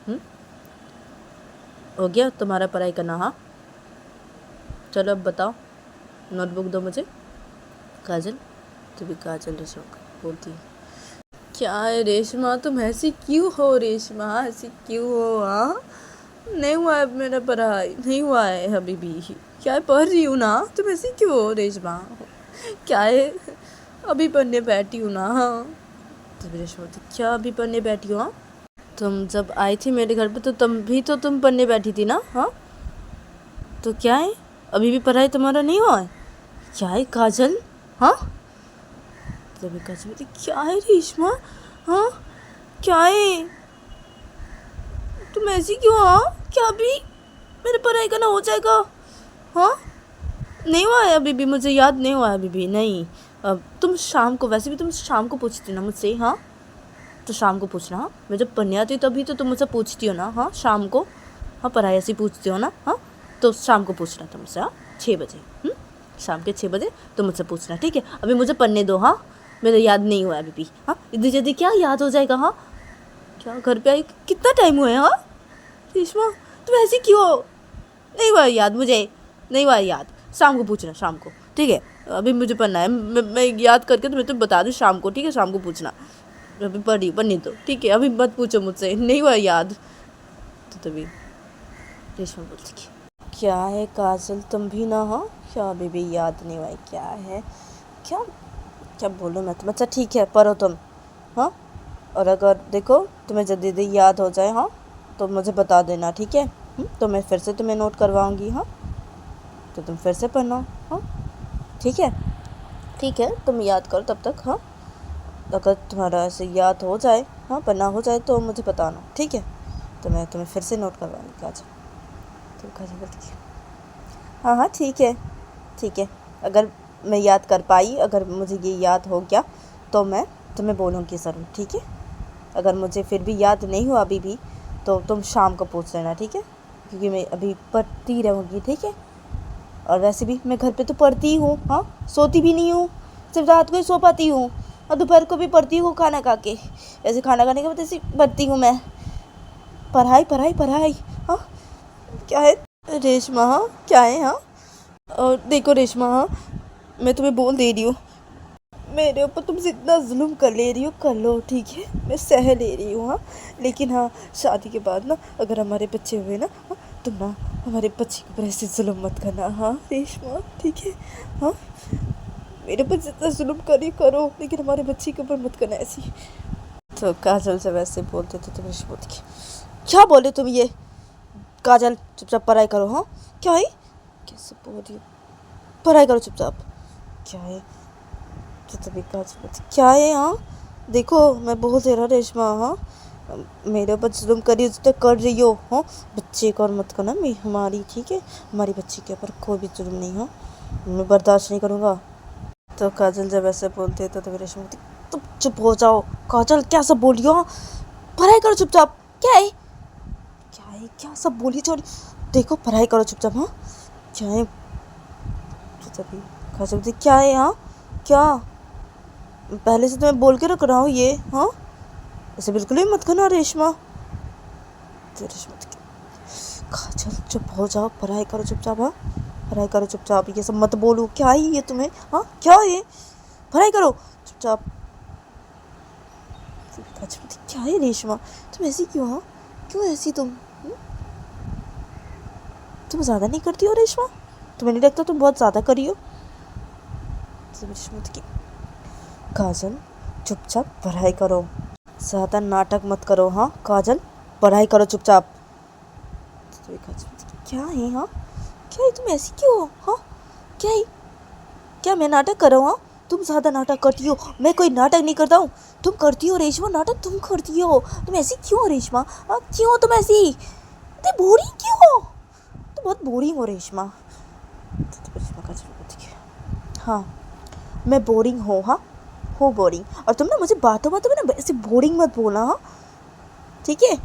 हो गया तुम्हारा पढ़ाई करना, हाँ चलो अब बताओ, नोटबुक दो मुझे काजल। तभी काजल रेशमा को बोलती है क्या है रेशमा तुम ऐसी क्यों हो, रेशमा ऐसी क्यों हो, हाँ नहीं हुआ है मेरा पढ़ाई, नहीं हुआ है अभी भी, क्या है पढ़ रही हूँ ना, तुम ऐसी क्यों हो रेशमा, क्या है अभी पढ़ने बैठी हूँ ना, हाँ। तभी रेशमा बोलती क्या अभी पढ़ने बैठी हो, हाँ तुम जब आई थी मेरे घर पे तो तुम पढ़ने बैठी थी ना, हाँ तो क्या है अभी भी पढ़ाई तुम्हारा नहीं हुआ है, क्या है काजल, हाँ। तभी काजल बोलती क्या है रेशमा, हाँ क्या है तुम ऐसी क्यों, हाँ क्या अभी मेरे पढ़ाई करना हो जाएगा, हाँ नहीं हुआ है अभी भी, मुझे याद नहीं हुआ है अभी भी, नहीं तुम शाम को, वैसे भी तुम शाम को पूछती ना मुझसे, हाँ तो शाम को पूछना। हाँ मैं जब पढ़ने आती हूँ तभी तो तुम मुझसे पूछती हो ना, हाँ शाम को, हाँ पढ़ाई ऐसी पूछती हो ना, हाँ तो शाम को पूछना तुम मुझसे, हाँ 6 बजे, शाम के 6 बजे तुम मुझसे पूछना, ठीक है। अभी मुझे पढ़ने दो, हाँ मेरे याद नहीं हुआ अभी भी, हाँ इतनी जल्दी क्या याद हो जाएगा, हाँ क्या घर पे आई कितना टाइम हुआ है, हाँ रेशमा तुम ऐसी क्यों हो? नहीं हुआ याद मुझे, नहीं हुआ याद, शाम को पूछना, शाम को, ठीक है। अभी मुझे पढ़ना है, मैं याद करके तुम्हें बता दूँ शाम को, ठीक है शाम को पूछना। अभी पढ़नी तो ठीक है, अभी मत पूछो मुझसे, नहीं हुआ याद। तो तभी रेशमा बोलती कि क्या है काजल तुम भी ना, हो क्या अभी भी याद नहीं हुआ है, क्या है, क्या क्या बोलूँ मैं तुम, अच्छा ठीक है पढ़ो तुम, हाँ और अगर देखो तुम्हें जल्दी याद हो जाए, हाँ तो मुझे बता देना, ठीक है। तो मैं फिर से तुम्हें नोट करवाऊँगी, हाँ तो तुम फिर से पढ़ना, हाँ ठीक है तुम याद करो तब तक, हाँ अगर तुम्हारा ऐसे याद हो जाए, हाँ पढ़ना हो जाए तो मुझे बताना, ठीक है। तो मैं तुम्हें फिर से नोट करवाऊँगी काजल। तो काजल बोलती है हाँ ठीक है अगर मैं याद कर पाई, अगर मुझे ये याद हो गया तो मैं तुम्हें बोलूँगी ज़रूर, ठीक है। अगर मुझे फिर भी याद नहीं हुआ अभी भी तो तुम शाम को पूछ लेना, ठीक है, क्योंकि मैं अभी पढ़ती रहूँगी, ठीक है। और वैसे भी मैं घर पे तो पढ़ती हूँ, हाँ सोती भी नहीं हूँ, सिर्फ रात को ही सो पाती हूँ और दोपहर को भी पढ़ती हूँ खाना खा के, ऐसे खाना खाने के बाद ऐसे पढ़ती हूँ मैं, पढ़ाई, हाँ क्या है रेशमा, हाँ क्या है, हाँ और देखो रेशमा, हाँ मैं तुम्हें बोल दे रही हूँ, मेरे ऊपर तुम जितना जुल्म कर ले रही हो कर लो, ठीक है मैं सह ले रही हूँ, हाँ लेकिन हाँ शादी के बाद ना अगर हमारे बच्चे हुए ना, हाँ तुम ना हमारे बच्चे के ऊपर ऐसे जुल्म मत करना, हाँ रेशमा ठीक है, हाँ मेरे ऊपर जितना जुल्म करी करो लेकिन हमारे बच्चे के ऊपर मत करना ऐसी। तो काजल से वैसे बोलते थे तो रेशमा बोलती क्या बोले तुम ये, काजल चुपचाप पढ़ाई करो, हाँ क्या है कैसे बोल रही हो, पढ़ाई करो चुपचाप, क्या है तो तभी काजल बोलती क्या है, हाँ देखो मैं बहुत ज़रा रेशमा, हाँ मेरे ऊपर जुल्म करी तो कर रही हो, हाँ बच्चे को और मत करना, मैं हमारी ठीक है हमारी बच्ची के ऊपर कोई भी जुल्म नहीं, हाँ मैं बर्दाश्त नहीं करूँगा। तो काजल जब ऐसे बोलते तो तभी रेशमा बोलती तुम चुप हो जाओ, काजल क्या सब बोली हो, पढ़ाई करो चुपचाप, क्या है क्या सब बोली छोड़ी, देखो पढ़ाई करो चुपचाप, हाँ क्या है तो तभी काजल बोलती क्या है, हाँ क्या पहले से तो मैं बोल के रख रहा हूँ ये, हाँ ऐसे बिल्कुल भी मत करना रेशमा। तो रेशमा काजल चुप हो जाओ, पढ़ाई करो चुपचाप, हाँ पढ़ाई करो चुपचाप, ये सब मत बोलो, क्या है ये तुम्हें, हाँ क्या है पढ़ाई करो चुपचाप। क्या है रेशमा तुम ऐसी क्यों, हाँ क्यों ऐसी तुम ज़्यादा नहीं करती हो रेशमा, तुम्हें नहीं लगता तुम बहुत ज़्यादा करी हो। रेशमा की काजल चुपचाप पढ़ाई करो, ज़्यादा नाटक मत करो, हाँ काजल पढ़ाई करो चुपचाप। क्या है, हाँ क्या है तुम ऐसी क्यों हो, हाँ क्या है क्या मैं नाटक कर रहा हूँ, हाँ तुम ज़्यादा नाटक करती हो, मैं कोई नाटक नहीं करता हूँ, तुम करती हो रेशमा नाटक, तुम करती हो, तुम ऐसी क्यों हो रेशमा, हाँ क्यों हो तुम ऐसी, इतनी बोरिंग क्यों हो, तुम बहुत बोरिंग हो रेशमा। हाँ मैं बोरिंग हूँ, हाँ हो बोरिंग, और तुम ना मुझे बातों में ना ऐसे बोरिंग मत बोलना, हाँ ठीक है।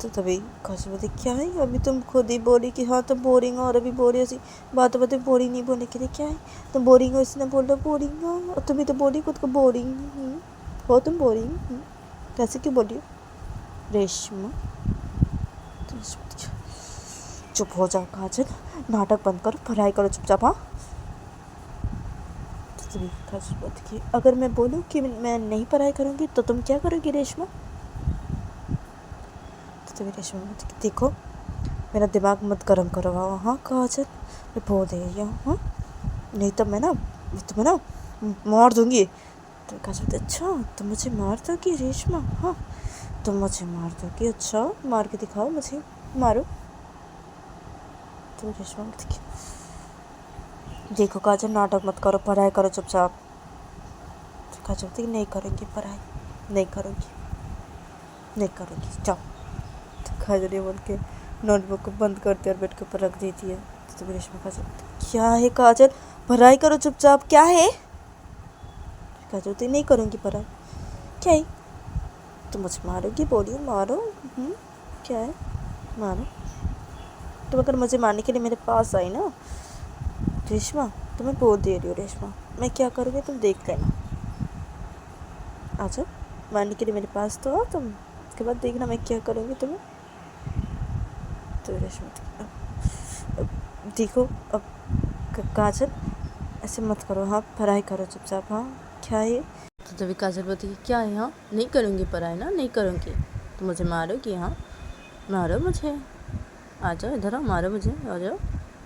तो तभी काजल बोलती क्या है अभी तुम खुद ही बोली कि हाँ तुम बोरिंग हो, और अभी बोली ऐसी बातों बोरिंग नहीं बोलने के लिए, क्या है तुम बोरिंग हो इसने बोल रहा बोरिंग हो, और तुम ही तो बोली खुद को बोरिंग हो, तुम बोरिंग कैसे क्यों बोली रेशमा। तो चुप हो जाओ काजल, नाटक बंद करो, पढ़ाई करो चुपचाप, हाँ तभी काजल बोलती अगर मैं बोलूँ कि मैं नहीं पढ़ाई करूँगी तो तुम क्या करोगी रेशमा। तभी रेशमा बोलती देखो मेरा दिमाग मत गर्म करवाओ, हाँ काजल मैं बोल दे रही हूँ, हाँ नहीं तो मैं तुम्हें ना मार दूँगी। तो काजल बोलती अच्छा तुम मुझे मार दोगी रेशमा, हाँ तुम मुझे मार दोगी, अच्छा मार के दिखाओ मुझे, मारो। तो रेशमा बोलती देखो काजल नाटक मत करो, पढ़ाई करो चुपचाप। तो काजल बोलती नहीं करूँगी पढ़ाई, नहीं करूँगी जाओ। तो काजल ये बोल के नोटबुक को बंद करती है और बेड के ऊपर रख देती है। तो रेशमा काजल क्या है काजल, पढ़ाई करो चुपचाप। क्या है काजल, तो नहीं करूँगी पढ़ाई। क्या है, तुम मुझे मारोगी, बोलियो मारो। क्या है, मारो। तुम अगर मुझे मारने के लिए मेरे पास आई ना रेशमा, तो मैं बोल दे रही हूँ रेशमा, मैं क्या करूँगी तुम देख लेना। अच्छा, मारने के लिए मेरे पास तो आओ तुम, उसके बाद देखना मैं क्या करूँगी तुम्हें। तो रेशमा देखो अब काजल ऐसे मत करो, हाँ पढ़ाई करो चुपचाप। हाँ क्या है, तो तभी काजल बोलती है क्या है, हाँ नहीं करूँगी पढ़ाई ना, नहीं करूँगी। तो मुझे मारोगी, हाँ मारो मुझे, आ जाओ इधर आओ, मारो मुझे, आ जाओ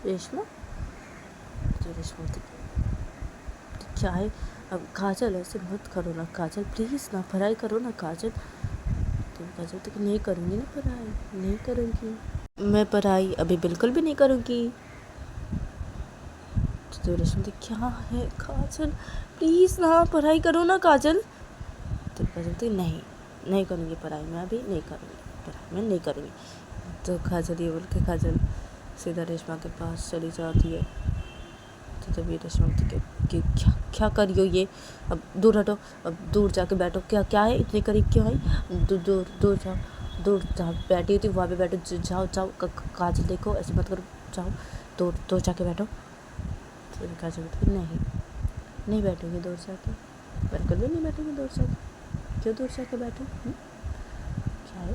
रेशमा। तो रेशमा बोलती क्या है, अब काजल ऐसे मत करो ना काजल, प्लीज़ ना पढ़ाई करो ना काजल। तो काजल तो नहीं करूँगी ना पढ़ाई, नहीं करूँगी मैं पढ़ाई, अभी बिल्कुल भी नहीं करूँगी। तो रेशमा बोलती क्या है काजल, प्लीज़ ना पढ़ाई करो ना काजल। तो काजल बोलती नहीं करूँगी पढ़ाई, मैं अभी नहीं करूँगी पढ़ाई, मैं नहीं करूँगी। तो काजल ये बोल के काजल सीधा रेशमा के पास चली जाती है। तो तभी रेशमा बोलती कि क्या कर रही हो ये, अब दूर हटो, अब दूर जाके बैठो। क्या है, इतने करीब क्यों आई, दूर जाओ, दूर जहाँ बैठी होती वहाँ पे बैठो, जाओ काजल देखो ऐसे मत करो, जाओ दूर जाके बैठो। तो काजल बोलती नहीं बैठोगी दूर जाके, बिल्कुल भी नहीं बैठोगी दूर जाके, क्यों दूर जाके बैठो। क्या है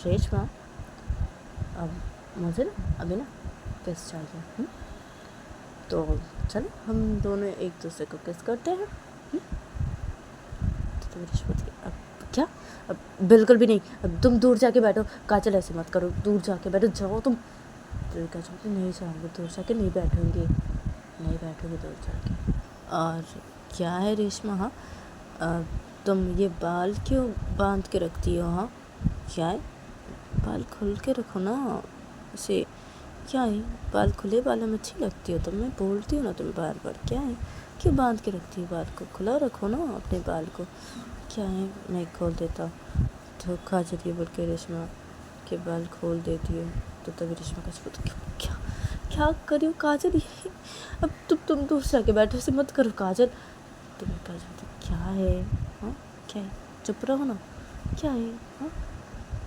रेशमा, अब मुझे ना अभी ना किस चाहिए, तो चलो हम दोनों एक दूसरे को किस करते हैं। तो रेशमा अब क्या, अब बिल्कुल भी नहीं, अब तुम दूर जाके बैठो काजल, ऐसे मत करो, दूर जाके बैठो, जाओ तुम। तो काजल नहीं जाऊँगी दूर जाके, नहीं बैठूँगी दूर जाके। और क्या है रेशमा, हाँ तुम ये बाल क्यों बांध के रखती हो, हाँ क्या है, बाल खोल के रखो ना ऐसे। क्या है, बाल खुले बालों में अच्छी लगती हो तुम, मैं बोलती हूँ ना तुम बार बार, क्या है क्यों बांध के रखती हो बाल को, खुला रखो ना अपने बाल को। क्या है, मैं खोल देता। तो काजल ये बोल के रेशमा के बाल खोल देती है। तो तभी रेशमा का क्या करी हो काजल, ये अब तुम दूर से आके बैठो, ऐसे मत करो काजल। तो काजल क्या है, हाँ क्या है, चुप रहो ना, क्या है, हाँ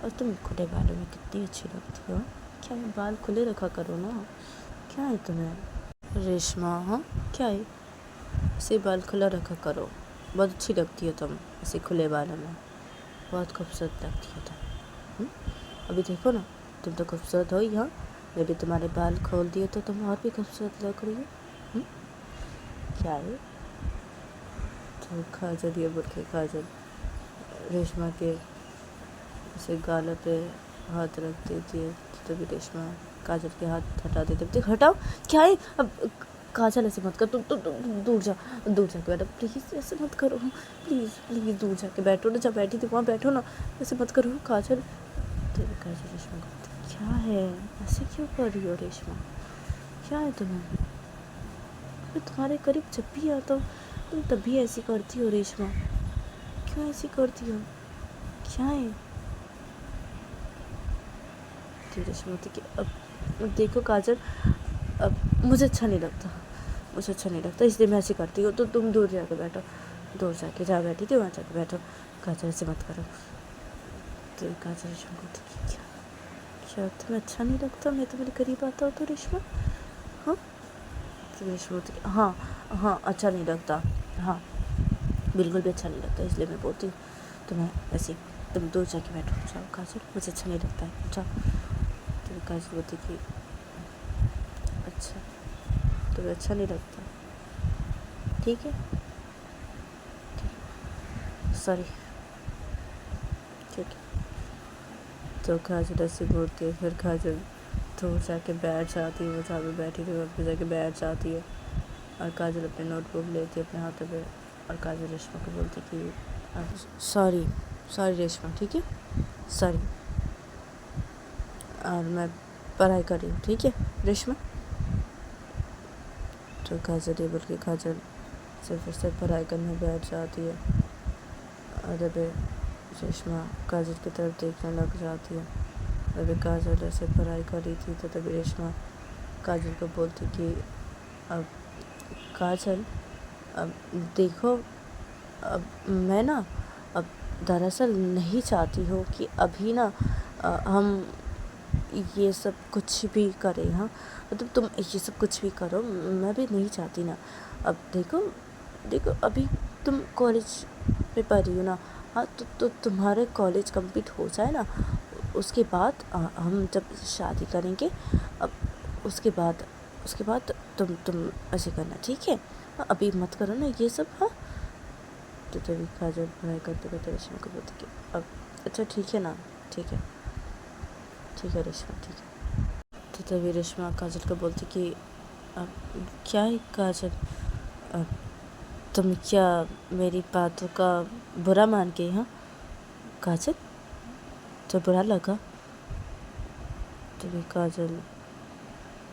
और तुम खुले बालों में कितनी अच्छी लगती हो, क्या है बाल खुले रखा करो ना, क्या है तुम्हें रेशमा, हाँ क्या है ऐसे बाल खुला रखा करो, बहुत अच्छी लगती हो तुम ऐसे खुले बालों में, बहुत खूबसूरत लगती हो तुम। अभी देखो ना तुम तो खूबसूरत हो ही, हाँ मैं भी तुम्हारे बाल खोल दिए तो तुम और भी खूबसूरत लग रही हो। क्या है, तो काजल ये बोल के काजल रेशमा के उसे गालों पे हाथ रख देती है। तो तभी रेशमा काजल के हाथ हटा देती है, हटाओ क्या है, अब काजल ऐसे मत कर, तुम दूर जाके बैठो प्लीज़, ऐसे मत करो प्लीज़ दूर जाके बैठो ना, जब बैठी थी वहाँ बैठो ना, ऐसे मत करो काजल। तो काजल रेशमा को क्या है, ऐसे क्यों कर रही हो रेशमा, क्या है तुम्हें, मैं तुम्हारे करीब जब भी आता हूँ तुम तभी ऐसी करती हो रेशमा, क्यों ऐसी करती हो, क्या है। तो रेशमा बोलती कि अब देखो काजल, अब मुझे अच्छा नहीं लगता इसलिए मैं ऐसी करती हूँ, तो तुम दूर जाके बैठो, दूर जाके जहाँ बैठी थी वहाँ जाके बैठो, काजल ऐसे मत करो। तो काजल रेशमा बोलती कि क्या तुम्हें अच्छा नहीं लगता मैं तुम्हारे करीब आता हूँ तो रेशमा, हाँ। तो रेशमा बोलती कि हाँ अच्छा नहीं लगता, हाँ बिल्कुल भी अच्छा नहीं लगता, इसलिए मैं बोलती हूँ तुम्हें ऐसे, तुम दूर जाके बैठो, जाओ काजल मुझे अच्छा नहीं लगता है, जाओ। तो काजल बोलती कि अच्छा तुम्हें अच्छा नहीं लगता, ठीक है सॉरी, ठीक है। तो काजल ऐसे बोलती है, फिर काजल दूर जाके बैठ जाती है, वो जहाँ पे बैठी थी वहाँ पे जाके बैठ जाती है, और काजल अपने नोटबुक लेती है अपने हाथों पे, और काजल रेशमा को बोलती कि सॉरी रेशमा, ठीक है सॉरी, और मैं पढ़ाई कर रही हूँ, ठीक है रेशमा। तो काजल ये बोल के काजल सिर्फ उससे पढ़ाई करने बैठ जाती है, और जब रेशमा काजल की तरफ देखने लग जाती है, तभी काजल ऐसे पढ़ाई कर रही थी तो तभी रेशमा काजल को बोलती कि अब काजल, अब देखो, अब मैं ना, अब दरअसल नहीं चाहती हूँ कि अभी ना हम ये सब कुछ भी करें। हाँ, मतलब तुम ये सब कुछ भी करो, मैं भी नहीं चाहती ना। अब देखो देखो, अभी तुम कॉलेज में पढ़ रही हो ना। हाँ, तो तुम्हारे कॉलेज कंप्लीट हो जाए ना, उसके बाद हम जब शादी करेंगे, अब उसके बाद तुम ऐसे करना, ठीक है? हाँ, अभी मत करो ना ये सब। हाँ, तो तभी काजल पढ़ाई करते करते रेशमा को बोलती कि अब अच्छा ठीक है ना, ठीक है रेशमा, ठीक है। तो तभी रेशमा काजल को बोलती कि अब क्या है काजल, अब तुम क्या मेरी बातों का बुरा मान गई? हाँ काजल, तो बुरा लगा? तभी काजल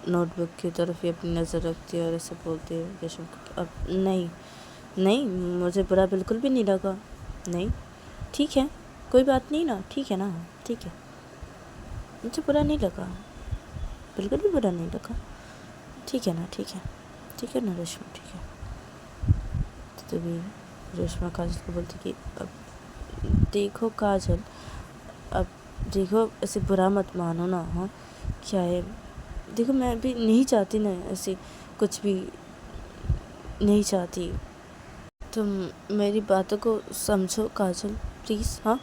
नोटबुक की तरफ ही अपनी नज़र रखती है और ऐसे बोलती है रेशमा को कि अब नहीं नहीं, मुझे बुरा बिल्कुल भी नहीं लगा। नहीं, ठीक है, कोई बात नहीं ना, ठीक है ना, ठीक है, मुझे बुरा नहीं लगा, बिल्कुल भी बुरा नहीं लगा। ठीक है ना, ठीक है ना रेशमा, ठीक है। तो तभी रेशमा काजल को बोलती कि अब देखो काजल, अब देखो ऐसे बुरा मत मानो ना। हाँ, क्या है, देखो मैं भी नहीं चाहती ना, ऐसे कुछ भी नहीं चाहती। तुम मेरी बातों को समझो काजल, प्लीज़। हाँ,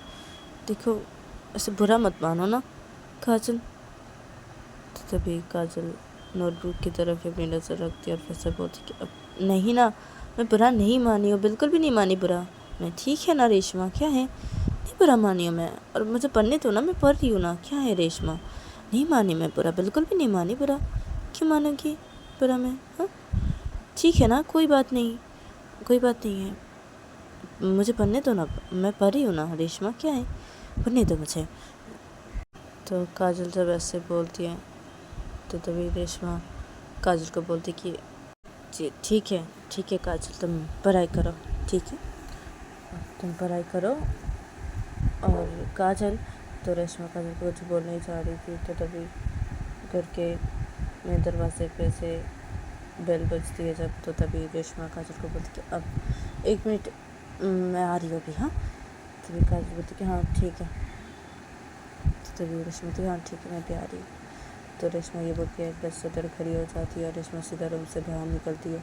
देखो ऐसे बुरा मत मानो ना काजल। तो तभी काजल नोटबुक की तरफ अपनी नज़र रखती है और फिर से बोलती कि अब नहीं ना, मैं बुरा नहीं मानी हूँ, बिल्कुल भी नहीं मानी बुरा मैं। ठीक है ना रेशमा, क्या है, नहीं बुरा मानी हूँ मैं, और मुझे पढ़ने दो ना, मैं पढ़ रही हूँ ना। क्या है रेशमा, नहीं मानी मैं बुरा, बिल्कुल भी नहीं मानी बुरा। क्यों मानूंगी बुरा मैं? हाँ, ठीक है ना, कोई बात नहीं है, मुझे पढ़ने दो ना, मैं पढ़ रही हूँ ना रेशमा, क्या है, पढ़ने दो मुझे। तो काजल जब ऐसे बोलती है तो तभी रेशमा काजल को बोलती कि जी ठीक है काजल, तुम पढ़ाई करो, ठीक है, तुम पढ़ाई करो। और काजल, तो रेशमा काजल को कुछ बोलने ही चाह रही थी तो तभी घर के मेन दरवाजे पे से बेल बजती है जब, तो तभी रेशमा काजल को बोलती कि अब 1 मिनट, मैं आ रही हूँ अभी। हाँ, तभी काजल बोलती कि हाँ ठीक है। तो तभी रेशमा बोलती हाँ ठीक है, मैं भी आ रही हूँ। तो रेशमा ये बोल के बस से उधर खड़ी हो जाती है और रेशमा सीधा रूम से बाहर निकलती है।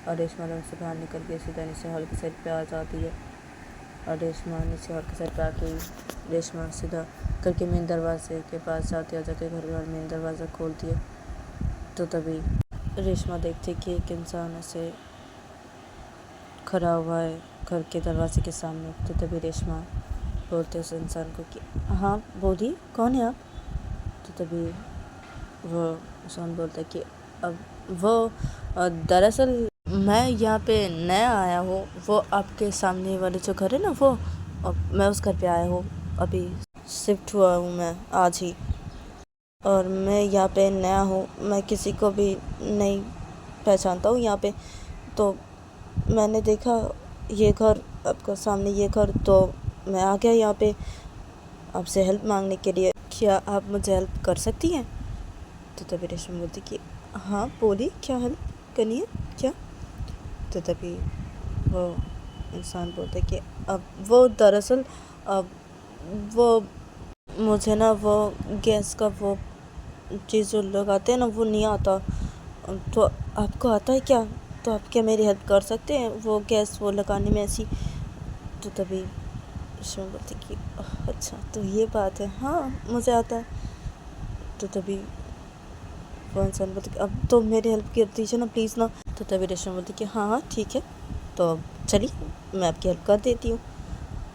और रेशमा रूम से बाहर निकल के सीधा नीचे हॉल की साइड पे आ जाती है। और रेशमा नीचे हॉल की साइड पे आके रेशमा सीधा घर के मेन दरवाजे के पास जाती है, जाके घर का मेन दरवाज़ा खोलती है। तो तभी रेशमा देखती कि एक इंसान ऐसे खड़ा हुआ है घर के दरवाजे के सामने। तो तभी रेशमा बोलते उस इंसान को कि हाँ बोलिए, कौन है आप? तो तभी वो इंसान बोलता है कि अब वो दरअसल मैं यहाँ पे नया आया हूँ, वो आपके सामने वाले जो घर है ना, वो मैं उस घर पे आया हूँ, अभी शिफ्ट हुआ हूँ मैं आज ही, और मैं यहाँ पे नया हूँ, मैं किसी को भी नहीं पहचानता हूँ यहाँ पे। तो मैंने देखा ये घर, आपका सामने ये घर, तो मैं आ गया यहाँ पे आपसे हेल्प मांगने के लिए। क्या आप मुझे हेल्प कर सकती हैं? तो तभी रेशमा बोलती कि हाँ बोलिए, क्या हेल्प करनी है, क्या? तो तभी वो इंसान बोलता है कि अब वो दरअसल अब वो मुझे ना वो गैस का वो चीज़ जो लगाते हैं ना, वो नहीं आता, तो आपको आता है क्या? तो आप क्या मेरी हेल्प कर सकते हैं वो गैस वो लगाने में ऐसी? तो तभी रेशमा बोलती कि अच्छा तो ये बात है, हाँ मुझे आता है। तो तभी वो इंसान बोलती कि अब तो मेरी हेल्प कर दीजिए ना प्लीज़ ना। तो तभी रेशमा बोलती कि हाँ ठीक है, तो अब चलिए मैं आपकी हेल्प कर देती हूँ।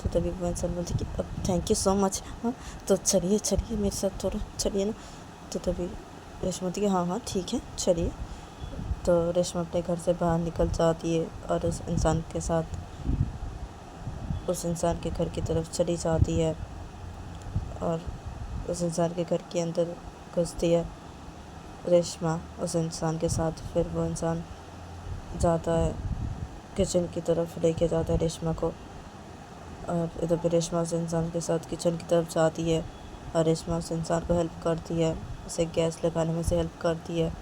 तो तभी वो इंसान बोलती कि अब थैंक यू सो मच। हाँ, तो चलिए मेरे साथ थोड़ा चलिए ना। तो तभी रेशमा बोलती कि हाँ ठीक है चलिए। तो रेशमा अपने घर से बाहर निकल जाती है और उस इंसान के घर की तरफ चली जाती है और उस इंसान के घर के अंदर घुसती है रेशमा उस इंसान के साथ। फिर वो इंसान जाता है किचन की तरफ, लेके जाता है रेशमा को, और इधर पे रेशमा उस इंसान के साथ किचन की तरफ जाती है और रेशमा उस इंसान को हेल्प करती है, उसे गैस लगाने में से हेल्प करती है।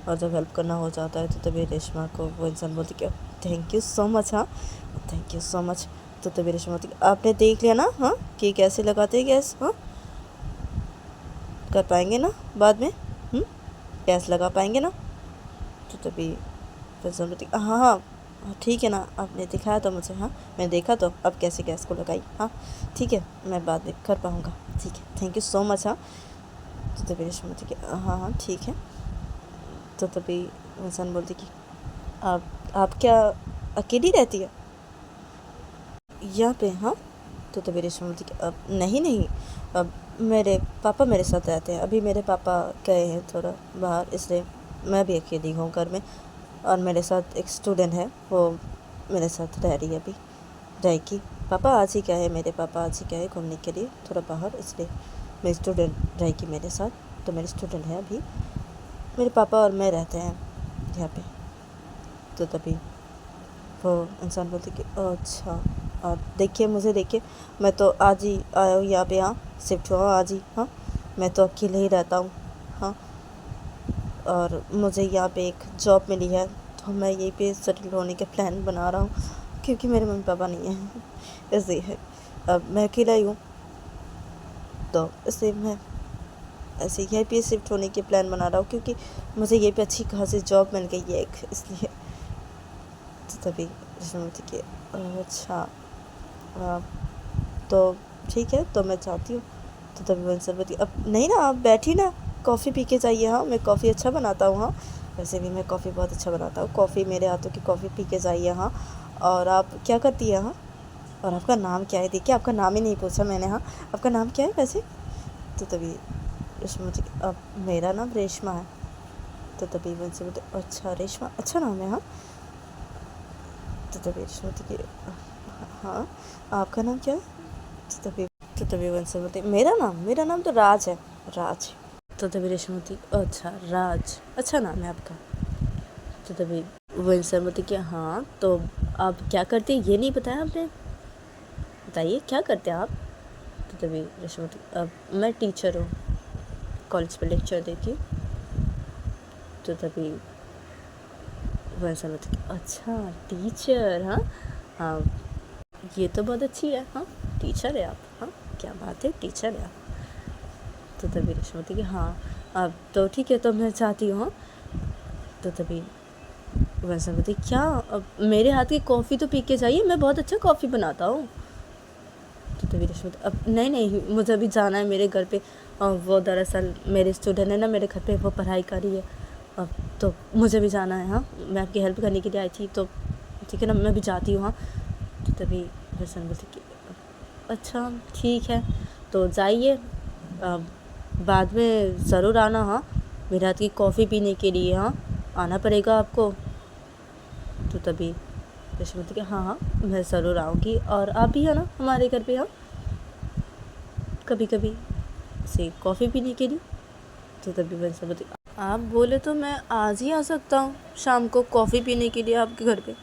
और जब हेल्प करना हो जाता है तो तभी रेशमा को वो इंसान बोलती कि थैंक यू सो मच, हाँ थैंक यू सो मच। तो तभी रेशमा बोलती आपने देख लिया ना, हाँ कि कैसे लगाते हैं गैस, हाँ कर पाएंगे ना बाद में, गैस लगा पाएंगे ना। तो तभी फिर बोलती हाँ हाँ ठीक है ना, आपने दिखाया तो मुझे, हाँ मैंने देखा तो अब कैसे गैस को लगाई, हाँ ठीक है मैं बाद में कर पाऊँगा, ठीक है थैंक यू सो मच, हाँ। तो तभी रेशमा बोलती कि हाँ हाँ ठीक है। तो तभी इंसान बोलती कि आप क्या अकेली रहती है यहाँ पे, हाँ। तो तभी रेशमा बोलती कि अब नहीं, अब मेरे पापा मेरे साथ रहते हैं, अभी मेरे पापा गए हैं थोड़ा बाहर, इसलिए मैं भी अकेली हूँ घर में। और मेरे साथ एक स्टूडेंट है, वो मेरे साथ रह रही है अभी, रहेगी। पापा आज ही गए, मेरे पापा आज ही गए घूमने के लिए थोड़ा बाहर, इसलिए मेरी स्टूडेंट रहेगी मेरे साथ। तो मेरी स्टूडेंट है अभी, मेरे पापा और मैं रहते हैं यहाँ पे। तो तभी वो इंसान बोलती कि अच्छा, और देखिए मुझे देखिए, मैं तो आज ही आया हूँ यहाँ पे, हाँ शिफ्ट हुआ आज ही, हाँ मैं तो अकेले ही रहता हूँ, हाँ और मुझे यहाँ पे एक जॉब मिली है, तो मैं यहीं पे सेटल होने के प्लान बना रहा हूँ, क्योंकि मेरे मम्मी पापा नहीं हैं इसलिए अब मैं अकेला ही हूँ। तो इसलिए मैं ऐसे यहीं पे शिफ्ट होने के प्लान बना रहा हूँ, क्योंकि मुझे यहीं पे अच्छी खासी जॉब मिल गई है एक, इसलिए। तो तभी बोलती कि अच्छा तो ठीक है, तो मैं चाहती हूँ। तो तभी बंसल बोलती अब नहीं ना, आप बैठी ना, कॉफ़ी पी के जाइए, हाँ मैं कॉफ़ी अच्छा बनाता हूँ, हाँ वैसे भी मैं कॉफ़ी बहुत अच्छा बनाता हूँ, कॉफ़ी मेरे हाथों की कॉफ़ी पी के जाइए, हाँ। और आप क्या करती है, हाँ और आपका नाम क्या है, देखिए आपका नाम ही नहीं पूछा मैंने, हाँ आपका नाम क्या है वैसे। तो तभी रेशमा बोलती अब मेरा नाम रेशमा है। तो तभी बंसल बोलते अच्छा रेशमा, अच्छा नाम है, हाँ। तो तभी रेशमा बोलती कि हाँ आपका नाम क्या है। तो तभी बंसल बोलती मेरा नाम तो राज है, राज। तो तभी रेशमा बोलती अच्छा राज, अच्छा नाम है आपका। तो तभी वो इंसान बोलती कि हाँ तो आप क्या करते हैं, ये नहीं बताया आपने, बताइए क्या करते हैं आप। तो तभी रेशमा बोलती अब मैं टीचर हूँ, कॉलेज पे लेक्चर देती हूँ। तो तभी वो इंसान बोलती कि अच्छा टीचर, हाँ हाँ ये तो बहुत अच्छी है, हाँ टीचर है आप, हाँ क्या बात है टीचर है आप। तो तभी रेशमा बोलती कि हाँ अब तो ठीक है, तो मैं चाहती हूँ, हाँ। तो तभी वैसा बोलती क्या, अब मेरे हाथ की कॉफ़ी तो पी के जाइए, मैं बहुत अच्छा कॉफ़ी बनाता हूँ। तो तभी रेशमा बोलती अब नहीं मुझे अभी जाना है मेरे घर पे, वो दरअसल मेरे स्टूडेंट है ना मेरे घर पे, वो पढ़ाई कर रही है, अब तो मुझे भी जाना है, हाँ मैं आपकी हेल्प करने के लिए आई थी, तो ठीक है ना मैं भी जाती हूँ, हाँ। तो तभी रेशमा बोलती कि अच्छा ठीक है, तो जाइए, बाद में ज़रूर आना, हाँ मेरे हाथ की कॉफ़ी पीने के लिए, हाँ आना पड़ेगा आपको। तो तभी रेशमा बोलती कि हाँ मैं ज़रूर आऊँगी, और आप भी आना हमारे घर पे, हाँ कभी कभी से कॉफ़ी पीने के लिए। तो तभी रेशमा बोलती आप बोले तो मैं आज ही आ सकता हूँ शाम को कॉफ़ी पीने के लिए आपके घर पे।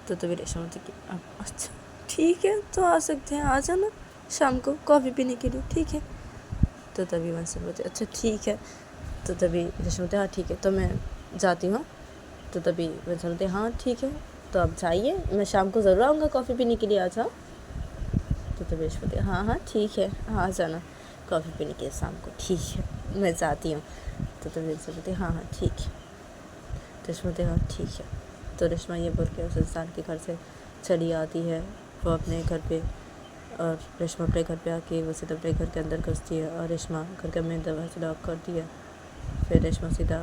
तो तभी रेशमा बोलती कि अच्छा ठीक है, तो आ सकते हैं, आ जाना शाम को कॉफ़ी पीने के लिए, ठीक है। तो तभी रेशमा बोलती अच्छा ठीक है। तो तभी रेशमा बोलती हाँ ठीक है, तो मैं जाती हूँ। तो तभी रेशमा बोलती हाँ ठीक है, तो आप जाइए, मैं शाम को ज़रूर आऊँगा कॉफ़ी पीने के लिए, आ जाओ। तो तभी रेशमा बोलती हाँ ठीक है, आ जाना कॉफ़ी पीने के लिए शाम को, ठीक है मैं जाती हूँ। तो तभी रेशमा बोलती हाँ ठीक है। तो रेशमा बोलती हाँ ठीक है। तो रेशमा ये बोल के उस इंसान के घर से चली आती है वो अपने घर पे, और रेशमा अपने घर पे आके वो सीधा अपने घर के अंदर घुसती है, और रेशमा घर का मेन दरवाज़ा लॉक करती है। फिर रेशमा सीधा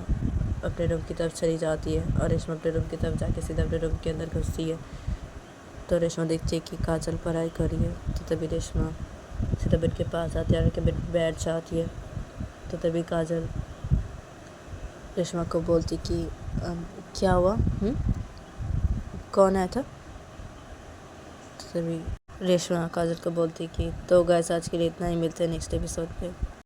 अपने रूम की तरफ चली जाती है, और रेशमा अपने रूम की तरफ जाके सीधा अपने रूम के अंदर घुसती है। तो रेशमा देखती है कि काजल पढ़ाई कर रही है। तो तभी रेशमा सीधा बेड के पास आती है, और बेड पे बैठ जाती है। तो तभी काजल रेशमा को बोलती कि क्या हुआ, कौन आया था। तो तभी रेशमा काजल को बोलती कि तो गाइस आज के लिए इतना ही, मिलते हैं नेक्स्ट एपिसोड पे।